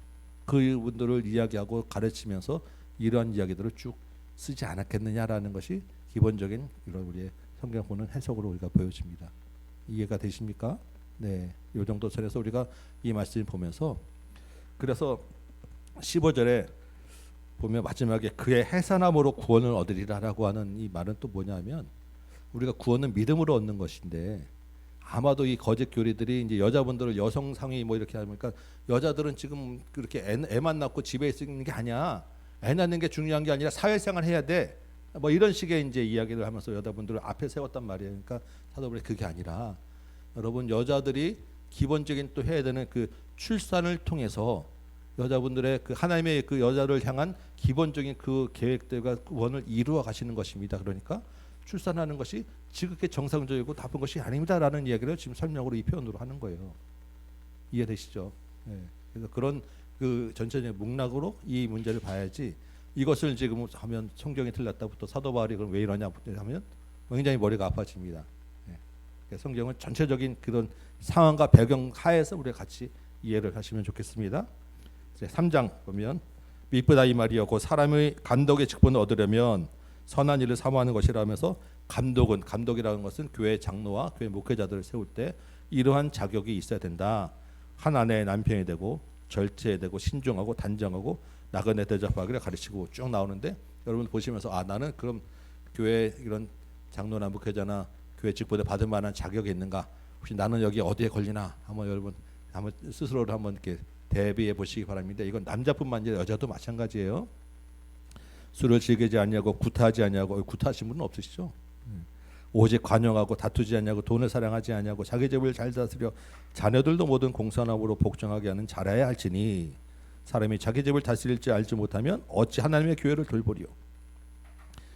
그분들을 이야기하고 가르치면서 이러한 이야기들을 쭉 쓰지 않았겠느냐라는 것이 기본적인 이런 우리의 성경 보는 해석으로 우리가 보여집니다. 이해가 되십니까? 네, 이 정도 선에서 우리가 이 말씀을 보면서, 그래서 15절에 보면 마지막에 그의 해산함으로 구원을 얻으리라라고 하는 이 말은 또 뭐냐면, 우리가 구원은 믿음으로 얻는 것인데, 아마도 이 거짓 교리들이 이제 여자분들을 여성 상위 뭐 이렇게 하니까, 여자들은 지금 그렇게 애만 낳고 집에 있는 게 아니야, 애 낳는 게 중요한 게 아니라 사회생활 해야 돼, 뭐 이런 식의 이제 이야기를 하면서 여자분들을 앞에 세웠단 말이에요. 그러니까 사도 바울이 그게 아니라, 여러분 여자들이 기본적인 또 해야 되는 그 출산을 통해서 여자분들의 그 하나님의 그 여자를 향한 기본적인 그 계획들과 구원을 이루어 가시는 것입니다. 그러니까 출산하는 것이 지극히 정상적이고 나쁜 것이 아닙니다라는 이야기를 지금 설명으로 이 표현으로 하는 거예요. 이해되시죠? 네. 그래서 그런 그 전체적인 맥락으로 이 문제를 봐야지, 이것을 지금 하면 성경이 틀렸다부터 사도 바울이 그럼 왜 이러냐 하면 굉장히 머리가 아파집니다. 네. 성경은 전체적인 그런 상황과 배경 하에서 우리가 같이 이해를 하시면 좋겠습니다. 이제 3장 보면 미쁘다 이 말이여 곧 사람의 감독의 직분을 얻으려면 선한 일을 사모하는 것이라면서, 감독이라는 것은 교회 장로와 교회 목회자들을 세울 때 이러한 자격이 있어야 된다. 한 아내의 남편이 되고 절제해야 되고 신중하고 단정하고 나그네 대접하기를 가르치고 쭉 나오는데, 여러분 보시면서 나는 그럼 교회 이런 장로나 목회자나 교회 직분을 받을 만한 자격이 있는가? 혹시 나는 여기 어디에 걸리나? 한번 여러분 한번 스스로를 한번 이렇게 대비해 보시기 바랍니다. 이건 남자뿐만 아니라 여자도 마찬가지예요. 술을 즐기지 않냐고 구타하지 않냐고, 구타하신 분은 없으시죠? 오직 관용하고 다투지 않냐고 돈을 사랑하지 않냐고 자기 집을 잘 다스려 자녀들도 모든 공손함으로 복종하게 하는 잘해야 할지니, 사람이 자기 집을 다스릴 줄 알지 못하면 어찌 하나님의 교회를 돌보리요.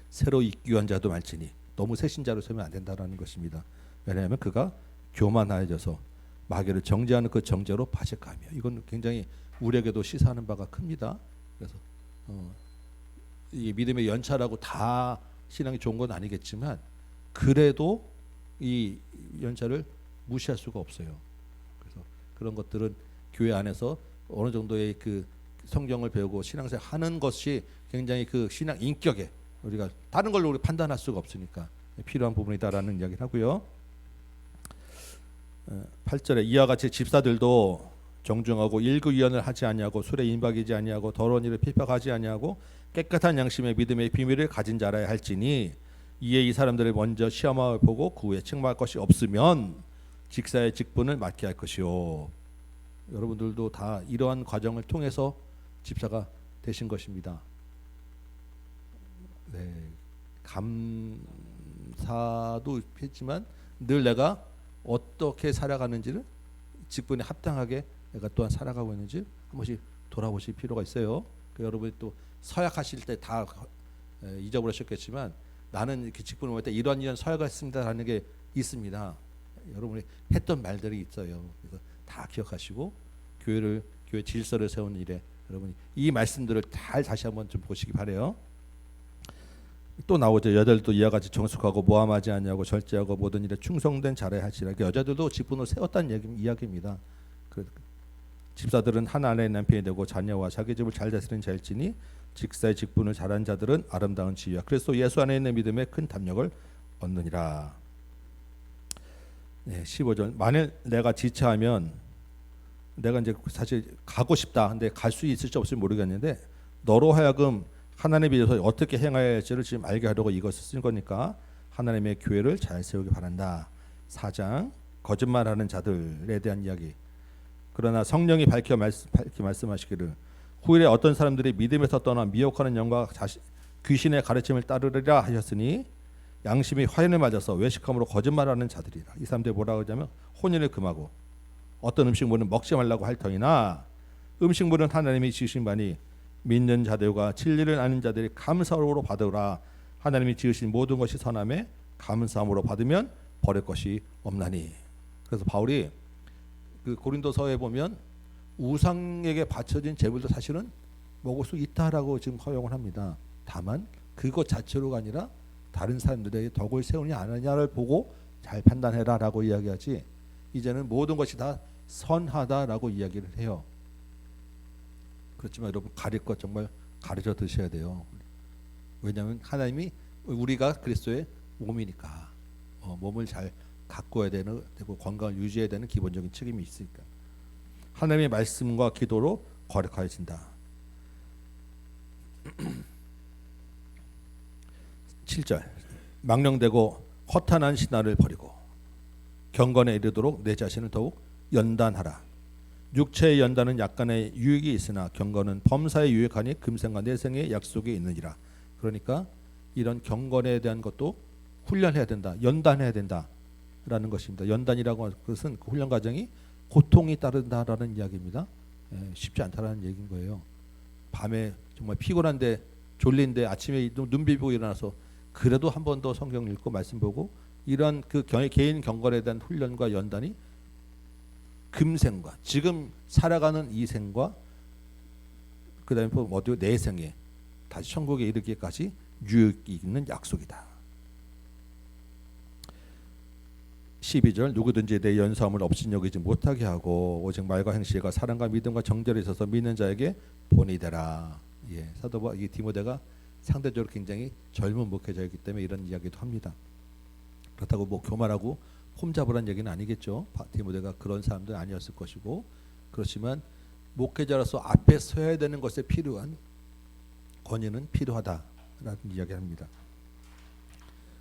새로 입교한 자도 많지니, 너무 새신자로 서면 안 된다라는 것입니다. 왜냐하면 그가 교만하여져서 마귀를 정죄하는 그 정죄로 파직하며, 이건 굉장히 우리에게도 시사하는 바가 큽니다. 그래서 이 믿음의 연차라고 다 신앙이 좋은 건 아니겠지만, 그래도 이 연차를 무시할 수가 없어요. 그래서 그런 것들은 교회 안에서 어느 정도의 그 성경을 배우고 신앙생활 하는 것이 굉장히 그 신앙 인격에, 우리가 다른 걸로 우리 판단할 수가 없으니까 필요한 부분이다라는 이야기를 하고요. 8절에 이와 같이 집사들도 정중하고 일구위원을 하지 아니하고 술에 임박이지 아니하고 더러운 일을 핍박하지 아니하고 깨끗한 양심의 믿음의 비밀을 가진 자라야 할지니, 이에 이 사람들을 먼저 시험하여 보고 그 후에 책망할 것이 없으면 직사의 직분을 맡게 할 것이요. 여러분들도 다 이러한 과정을 통해서 집사가 되신 것입니다. 네, 감사도 했지만 늘 내가 어떻게 살아가는지를, 직분에 합당하게 내가 또한 살아가고 있는지 한 번씩 돌아보실 필요가 있어요. 여러분이 또 서약하실 때 다 잊어버리셨겠지만, 나는 이렇게 직분을 할 때 이런 서약을 했습니다라는 게 있습니다. 여러분이 했던 말들이 있어요. 그래서 다 기억하시고 교회 질서를 세우는 일에 여러분이 이 말씀들을 잘 다시 한번 좀 보시기 바래요. 또 나오죠. 여자들도 이와 같이 정숙하고 모함하지 않냐고 절제하고 모든 일에 충성된 자라야 할지라. 여자들도 직분을 세웠다는 이야기입니다. 집사들은 한 아내의 남편이 되고 자녀와 자기 집을 잘 다스리는 자일지니, 직사의 직분을 잘한 자들은 아름다운 지위와 그리스도 예수 안에 있는 믿음에 큰 담력을 얻느니라. 네, 15절. 만일 내가 지체하면, 내가 이제 사실 가고 싶다, 근데 갈 수 있을지 없을지 모르겠는데, 너로 하여금 하나님에 대해서 어떻게 행해야 할지를 지금 알게 하려고 이것을 쓴 거니까 하나님의 교회를 잘 세우기 바란다. 4장 거짓말하는 자들에 대한 이야기. 그러나 성령이 밝히 말씀하시기를 후일에 어떤 사람들이 믿음에서 떠나 미혹하는 영과 귀신의 가르침을 따르리라 하셨으니, 양심이 화인을 맞아서 외식함으로 거짓말하는 자들이라. 이 사람들이 뭐라고 하냐면 혼인을 금하고 어떤 음식물은 먹지 말라고 할 터이나 음식물은 하나님이 지으신 바니 믿는 자들과 진리를 아는 자들이 감사함으로 받으라. 하나님이 지으신 모든 것이 선함에 감사함으로 받으면 버릴 것이 없나니. 그래서 바울이 그 고린도서에 보면 우상에게 바쳐진 제물도 사실은 먹을 수 있다라고 지금 허용을 합니다. 다만 그것 자체로가 아니라 다른 사람들에게 덕을 세우냐 안 하냐를 보고 잘 판단해라라고 이야기하지, 이제는 모든 것이 다 선하다라고 이야기를 해요. 그렇지만 여러분, 가릴 것 정말 가르쳐 드셔야 돼요. 왜냐하면 하나님이 우리가 그리스도의 몸이니까 몸을 잘 가꿔야 되고 건강을 유지해야 되는 기본적인 책임이 있으니까. 하나님의 말씀과 기도로 거룩하여진다. 7절 망령되고 허탄한 신화를 버리고 경건에 이르도록 내 자신을 더욱 연단하라. 육체의 연단은 약간의 유익이 있으나 경건은 범사에 유익하니 금생과 내생의 약속이 있느니라. 그러니까 이런 경건에 대한 것도 훈련해야 된다, 연단해야 된다라는 것입니다. 연단이라고 하는 것은 그 훈련 과정이 고통이 따른다라는 이야기입니다. 쉽지 않다라는 얘기인 거예요. 밤에 정말 피곤한데 졸린데 아침에 눈 비비고 일어나서 그래도 한 번 더 성경 읽고 말씀 보고 이런 그 개인 경건에 대한 훈련과 연단이 금생과 지금 살아가는 이 생과 그다음에 어디 내생에 다시 천국에 이르기까지 유익이 있는 약속이다. 12절 누구든지 내 연사함을 업신여기지 못하게 하고 오직 말과 행실과 사랑과 믿음과 정절에 있어서 믿는 자에게 본이 되라. 사도 이 디모데가 상대적으로 굉장히 젊은 목회자이기 때문에 이런 이야기도 합니다. 그렇다고 뭐 교만하고 폼잡으란 얘기는 아니겠죠. 디모데가 그런 사람도 아니었을 것이고, 그렇지만 목회자로서 앞에 서야 되는 것에 필요한 권위는 필요하다라는 이야기합니다.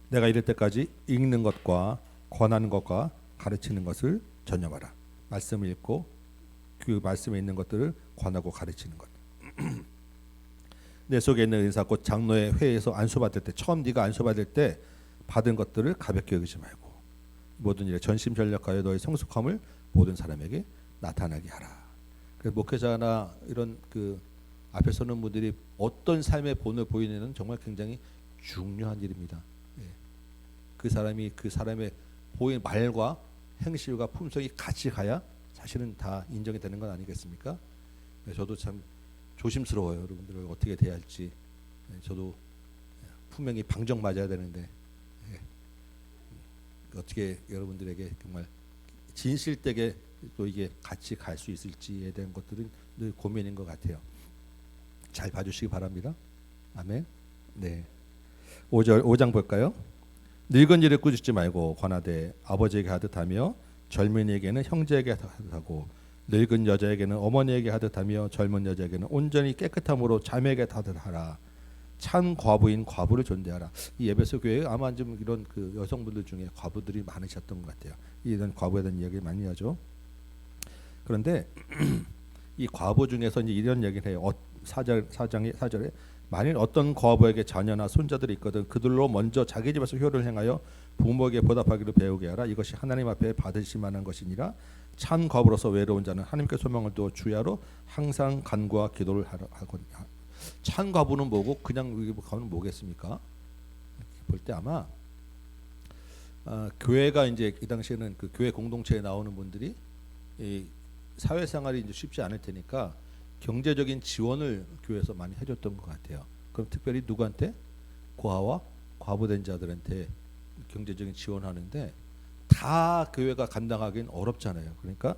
내가 이럴 때까지 읽는 것과 권하는 것과 가르치는 것을 전념하라. 말씀을 읽고 그 말씀에 있는 것들을 권하고 가르치는 것. 내 속에 있는 은사 곧 장로의 회에서 안수받을 때, 처음 네가 안수받을 때 받은 것들을 가볍게 여기지 말고 모든 일에 전심전력하여 너의 성숙함을 모든 사람에게 나타나게 하라. 그래서 목회자나 이런 그 앞에 서는 분들이 어떤 삶의 본을 보이는 정말 굉장히 중요한 일입니다. 그 사람이 그 사람의 보이는 말과 행실과 품성이 같이 가야 사실은 다 인정이 되는 건 아니겠습니까? 저도 참 조심스러워요. 여러분들을 어떻게 대할지. 저도 분명히 방정 맞아야 되는데 어떻게 여러분들에게 정말 진실되게 또 이게 같이 갈 수 있을지에 대한 것들은 늘 고민인 것 같아요. 잘 봐주시기 바랍니다. 아멘. 네. 5장 볼까요? 늙은 일을 꾸짖지 말고 권하되 아버지에게 하듯하며 젊은이에게는 형제에게 하듯하고 늙은 여자에게는 어머니에게 하듯하며 젊은 여자에게는 온전히 깨끗함으로 자매에게 하듯하라. 참 과부인 과부를 존대하라. 이 에베소 교회에 아마 좀 이런 그 여성분들 중에 과부들이 많으셨던 것 같아요. 이런 과부에 대한 이야기 많이 하죠. 그런데 이 과부 중에서 이제 이런 얘기를 해요. 4절에 만일 어떤 과부에게 자녀나 손자들이 있거든 그들로 먼저 자기 집에서 효를 행하여 부모에게 보답하기를 배우게 하라. 이것이 하나님 앞에 받으실 만한 것이니라. 참 과부로서 외로운 자는 하나님께 소망을 두어 주야로 항상 간구와 기도를 하거니와. 참 과부는 뭐고 그냥 과부는 뭐겠습니까? 볼 때 아마 교회가 이제 이 당시에는 그 교회 공동체에 나오는 분들이 이 사회생활이 이제 쉽지 않을 테니까 경제적인 지원을 교회에서 많이 해줬던 것 같아요. 그럼 특별히 누구한테? 고아와 과부된 자들한테 경제적인 지원하는데 다 교회가 감당하기는 어렵잖아요. 그러니까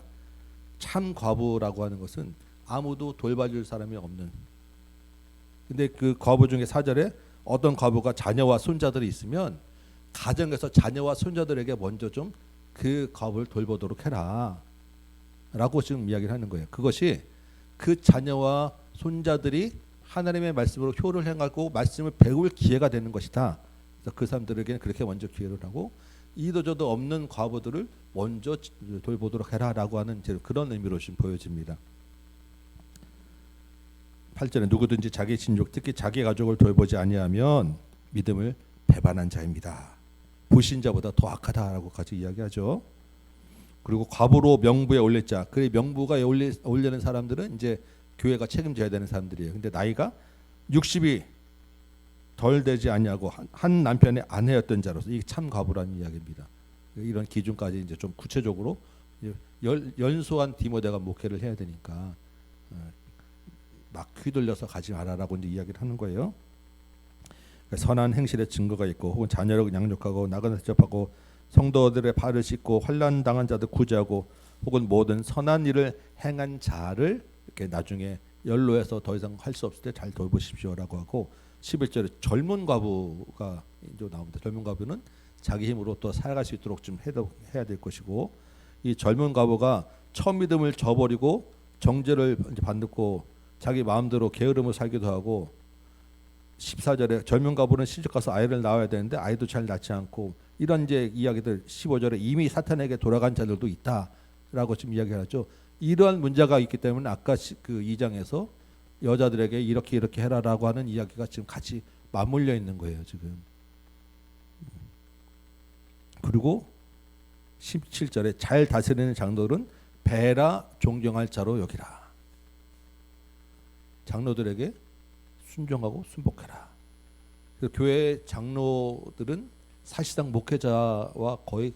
참 과부라고 하는 것은 아무도 돌봐줄 사람이 없는. 근데 그 과부 중에 4절에 어떤 과부가 자녀와 손자들이 있으면 가정에서 자녀와 손자들에게 먼저 좀 그 과부를 돌보도록 해라 라고 지금 이야기를 하는 거예요. 그것이 그 자녀와 손자들이 하나님의 말씀으로 효를 행하고 말씀을 배울 기회가 되는 것이다. 그래서 그 사람들에게는 그렇게 먼저 기회를 하고 이도저도 없는 과부들을 먼저 돌보도록 해라라고 하는 그런 의미로 지금 보여집니다. 8절에 누구든지 자기 친족 특히 자기 가족을 돌보지 아니하면 믿음을 배반한 자입니다. 불신자보다 더 악하다라고까지 이야기하죠. 그리고 과부로 명부에 올렸자. 그 명부가 올리는 사람들은 이제 교회가 책임져야 되는 사람들이에요. 근데 나이가 60이 덜 되지 않냐고 한 남편의 아내였던 자로서 이게 참 과부라는 이야기입니다. 이런 기준까지 이제 좀 구체적으로 연소한 디모데가 목회를 해야 되니까 막 휘둘려서 가지 말아라고 이제 이야기를 하는 거예요. 선한 행실의 증거가 있고 혹은 자녀를 양육하고 나그네 대접하고 성도들의 발을 씻고 환난 당한 자들 구제하고 혹은 모든 선한 일을 행한 자를 이렇게 나중에 연로해서 더 이상 할 수 없을 때 잘 돌보십시오라고 하고 11절에 젊은 과부가 이제 나옵니다. 젊은 과부는 자기 힘으로 또 살아갈 수 있도록 좀 해야 될 것이고 이 젊은 과부가 처음 믿음을 저버리고 정죄를 이제 받고 자기 마음대로 게으름을 살기도 하고 14절에 젊은 과부는 시집 가서 아이를 낳아야 되는데 아이도 잘 낳지 않고 이런 이제 이야기들 15절에 이미 사탄에게 돌아간 자들도 있다라고 지금 이야기하죠. 이러한 문제가 있기 때문에 아까 그 2장에서 여자들에게 이렇게 해라라고 하는 이야기가 지금 같이 맞물려 있는 거예요, 지금. 그리고 17절에 잘 다스리는 장로들은 배라 존경할 자로 여기라. 장로들에게 순종하고 순복해라. 교회 장로들은 사실상 목회자와 거의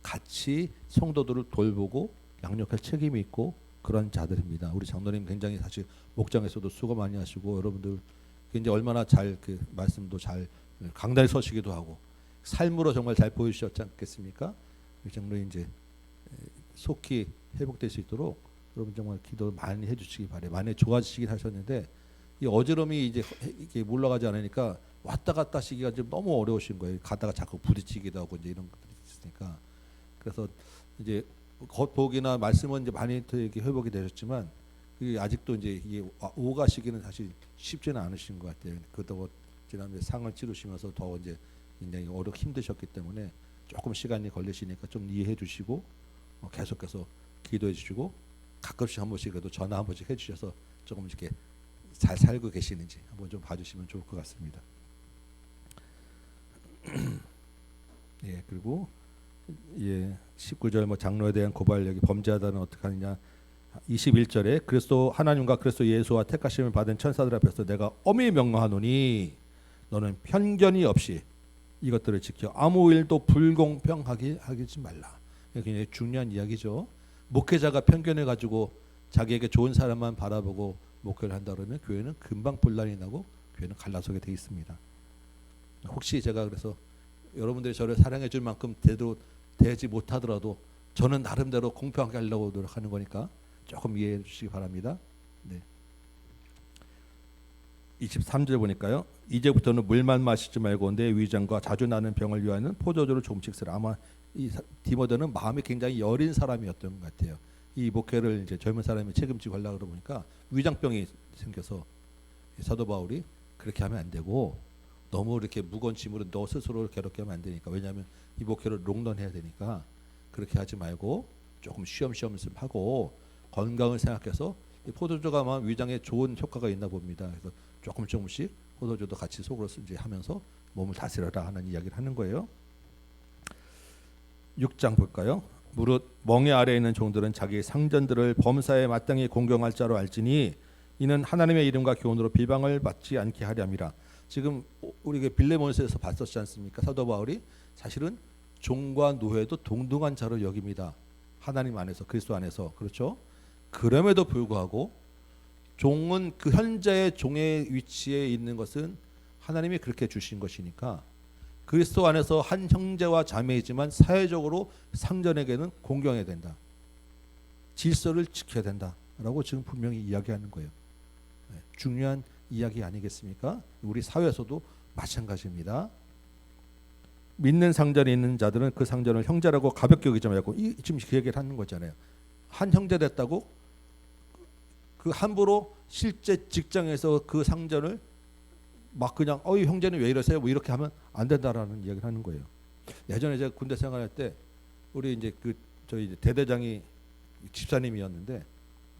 같이 성도들을 돌보고 양육할 책임이 있고 그런 자들입니다. 우리 장로님 굉장히 사실 목장에서도 수고 많이 하시고 여러분들 굉장히 얼마나 잘 그 말씀도 잘 강단에 서시기도 하고 삶으로 정말 잘 보여주셨지 않겠습니까? 우리 장로님 이제 속히 회복될 수 있도록 여러분 정말 기도 많이 해주시기 바래요. 많이 좋아지시긴 하셨는데 이 어지럼이 이제 이게 물러가지 않으니까 왔다 갔다 하시기가 좀 너무 어려우신 거예요. 가다가 자꾸 부딪히기도 하고 이제 이런 것들이 있으니까 그래서 이제 겉보기나 말씀은 이제 많이 되게 회복이 되셨지만 이게 아직도 이제 이게 오가시기는 사실 쉽지는 않으신 것 같아요. 그렇다고 지난주에 상을 치르시면서 더 이제 굉장히 힘드셨기 때문에 조금 시간이 걸리시니까 좀 이해해 주시고 계속해서 기도해 주시고 가끔씩 한 번씩 그래도 전화 한 번씩 해주셔서 조금 이렇게 잘 살고 계시는지 한번 좀 봐주시면 좋을 것 같습니다. 예, 그리고 예, 19절 뭐 장로에 대한 고발 여기 범죄하다는 어떻게 하느냐. 21절에 그리스도 하나님과 그리스도 예수와 택하심을 받은 천사들 앞에서 내가 엄히 명령하노니 너는 편견이 없이 이것들을 지켜 아무 일도 불공평하게 하지 말라. 굉장히 중요한 이야기죠. 목회자가 편견해 가지고 자기에게 좋은 사람만 바라보고 목회를 한다 그러면 교회는 금방 분란이 나고 교회는 갈라서게 돼 있습니다. 혹시 제가 그래서 여러분들이 저를 사랑해 줄 만큼 제대로 되지 못하더라도 저는 나름대로 공평하게 하려고 노력하는 거니까 조금 이해해 주시기 바랍니다. 네. 23절 보니까요. 이제부터는 물만 마시지 말고 내 위장과 자주 나는 병을 위하여는 포도주를 조금씩 쓰라. 아마 이 디모데는 마음이 굉장히 여린 사람이었던 것 같아요. 이 목회를 이제 젊은 사람이 책임지고 하려고 그러다 보니까 위장병이 생겨서 사도 바울이 그렇게 하면 안 되고 너무 이렇게 무거운 짐으로 너 스스로를 괴롭게 하면 안 되니까 왜냐하면 이 목회를 롱런해야 되니까 그렇게 하지 말고 조금 쉬엄쉬엄 좀 하고 건강을 생각해서 이 포도주가 아마 위장에 좋은 효과가 있나 봅니다. 그래서 조금씩 포도주도 같이 속으로 이제 하면서 몸을 다스려라 하는 이야기를 하는 거예요. 6장 볼까요? 무릇 멍에 아래에 있는 종들은 자기 상전들을 범사에 마땅히 공경할 자로 알지니 이는 하나님의 이름과 교훈으로 비방을 받지 않게 하려 함이라. 지금 우리 빌레몬서에서 봤었지 않습니까? 사도 바울이 사실은 종과 노예도 동등한 자로 여깁니다. 하나님 안에서 그리스도 안에서 그렇죠. 그럼에도 불구하고 종은 그 현재의 종의 위치에 있는 것은 하나님이 그렇게 주신 것이니까 그리스도 안에서 한 형제와 자매이지만 사회적으로 상전에게는 공경해야 된다. 질서를 지켜야 된다라고 지금 분명히 이야기하는 거예요. 중요한 이야기 아니겠습니까? 우리 사회에서도 마찬가지입니다. 믿는 상전이 있는 자들은 그 상전을 형제라고 가볍게 여기지 말고 지금 그 얘기를 하는 거잖아요. 한 형제 됐다고 그 함부로 실제 직장에서 그 상전을 막 그냥 형제는 왜 이러세요? 뭐 이렇게 하면 안 된다라는 이야기를 하는 거예요. 예전에 제가 군대 생활할 때 우리 이제 저희 이제 대대장이 집사님이었는데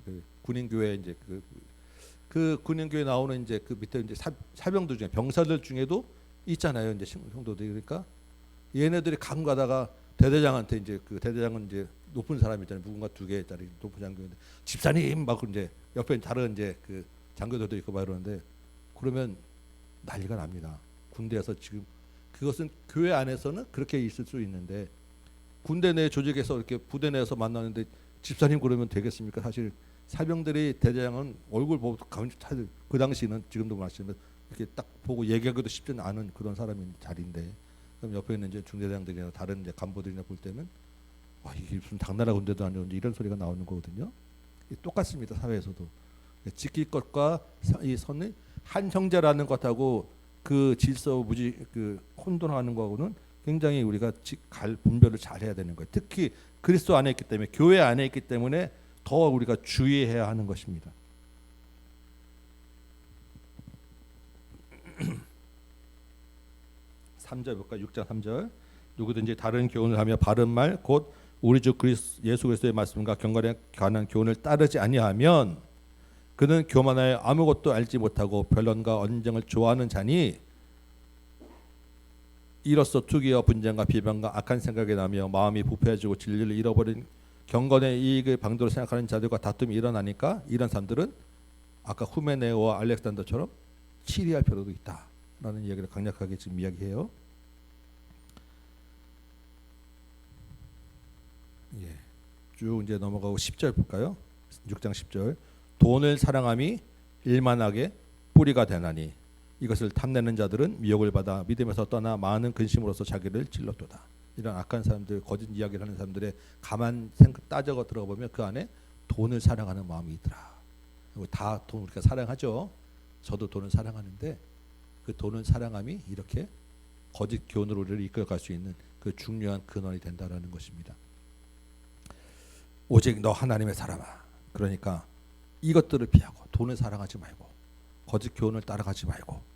그 군인교회 이제 그 군인교회 나오는 이제 그 밑에 이제 사병들 중에 병사들 중에도 있잖아요. 이제 성도들이 그러니까 얘네들이 가끔 가다가 대대장한테 이제 그 대대장은 이제 높은 사람 있잖아요. 무궁화 2개짜리 높은 장교인데 집사님 막 이제 옆에 다른 이제 그 장교들도 있고 막 이러는데 그러면 난리가 납니다. 군대에서 지금 그것은 교회 안에서는 그렇게 있을 수 있는데 군대 내 조직에서 이렇게 부대 내에서 만나는데 집사님 그러면 되겠습니까? 사실 사병들이 대장은 얼굴 보고 그 당시는 지금도 말씀드리면 이렇게 딱 보고 얘기하기도 쉽지 않은 그런 사람인 자리인데 그럼 옆에 있는 이제 중대장들이나 다른 이제 간부들이나 볼 때는 와 이게 무슨 당나라 군대도 아니고 이런 소리가 나오는 거거든요. 똑같습니다. 사회에서도 지킬 것과 이 선을 한 형제라는 것하고 그 질서 무지 그 혼돈하는 거하고는 굉장히 우리가 갈 분별을 잘 해야 되는 거예요. 특히 그리스도 안에 있기 때문에 교회 안에 있기 때문에 더 우리가 주의해야 하는 것입니다. 3절 볼까요? 6장 3절 누구든지 다른 교훈을 하며 바른 말 곧 우리 주 예수 그리스도의 말씀과 경건에 관한 교훈을 따르지 아니하면 그는 교만하여 아무것도 알지 못하고 변론과 언쟁을 좋아하는 자니 이로써 투기와 분쟁과 비방과 악한 생각이 나며 마음이 부패해지고 진리를 잃어버린 경건의 이익을 방도로 생각하는 자들과 다툼이 일어나니까 이런 사람들은 아까 후메네오와 알렉산더처럼 치리할 필요도 있다라는 이야기를 강력하게 지금 이야기해요. 예. 쭉 이제 넘어가고 10절 볼까요? 6장 10절 돈을 사랑함이 일만하게 뿌리가 되나니 이것을 탐내는 자들은 미혹을 받아 믿음에서 떠나 많은 근심으로서 자기를 찔렀도다. 이런 악한 사람들, 거짓 이야기를 하는 사람들의 가만 생각 따져가 들어가 보면 그 안에 돈을 사랑하는 마음이 있더라. 다 돈 우리가 사랑하죠. 저도 돈을 사랑하는데 그 돈을 사랑함이 이렇게 거짓 교훈으로 우리를 이끌어갈 수 있는 그 중요한 근원이 된다라는 것입니다. 오직 너 하나님의 사람아. 그러니까 이것들을 피하고 돈을 사랑하지 말고 거짓 교훈을 따라가지 말고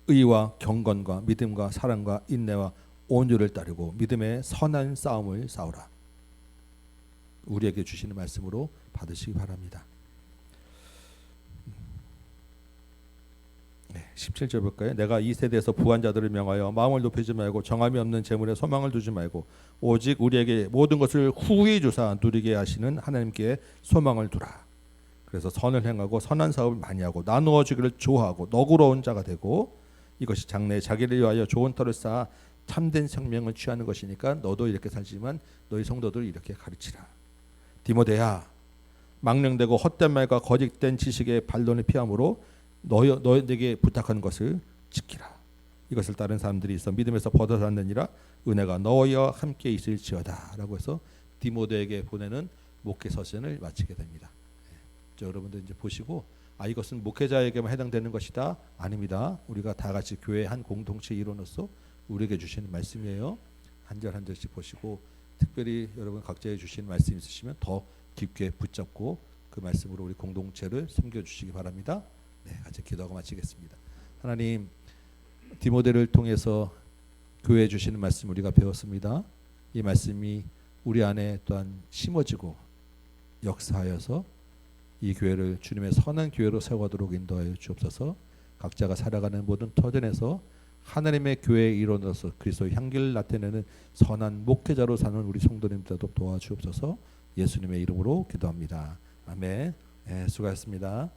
의와 경건과 믿음과 사랑과 인내와 온유를 따르고 믿음의 선한 싸움을 싸우라. 우리에게 주시는 말씀으로 받으시기 바랍니다. 17절 볼까요? 내가 이 세대에서 부한 자들을 명하여 마음을 높이지 말고 정함이 없는 재물에 소망을 두지 말고 오직 우리에게 모든 것을 후히 주사 누리게 하시는 하나님께 소망을 두라. 그래서 선을 행하고 선한 사업을 많이 하고 나누어 주기를 좋아하고 너그러운 자가 되고 이것이 장래에 자기를 위하여 좋은 터를 쌓아 참된 생명을 취하는 것이니까 너도 이렇게 살지만 너희 성도들 이렇게 가르치라. 디모데야 망령되고 헛된 말과 거짓된 지식의 반론을 피함으로 너희에게 부탁한 것을 지키라. 이것을 따른 사람들이 있어 믿음에서 벗어났느니라. 은혜가 너희와 함께 있을지어다 라고 해서 디모데에게 보내는 목회 서신을 마치게 됩니다. 자, 여러분들 이제 보시고 이것은 목회자에게만 해당되는 것이다. 아닙니다. 우리가 다 같이 교회 한 공동체 일원으로서 우리에게 주시는 말씀이에요. 한 절 한 절씩 보시고 특별히 여러분 각자에 주시는 말씀 있으시면 더 깊게 붙잡고 그 말씀으로 우리 공동체를 섬겨주시기 바랍니다. 네, 같이 기도하고 마치겠습니다. 하나님, 디모데를 통해서 교회에 주시는 말씀 우리가 배웠습니다. 이 말씀이 우리 안에 또한 심어지고 역사하여서 이 교회를 주님의 선한 교회로 세워가도록 인도하여 주옵소서. 각자가 살아가는 모든 터전에서 하나님의 교회의 일원으로서 그리스도의 향기를 나타내는 선한 목회자로 사는 우리 성도님들도 도와주옵소서. 예수님의 이름으로 기도합니다. 아멘. 네, 수고하셨습니다.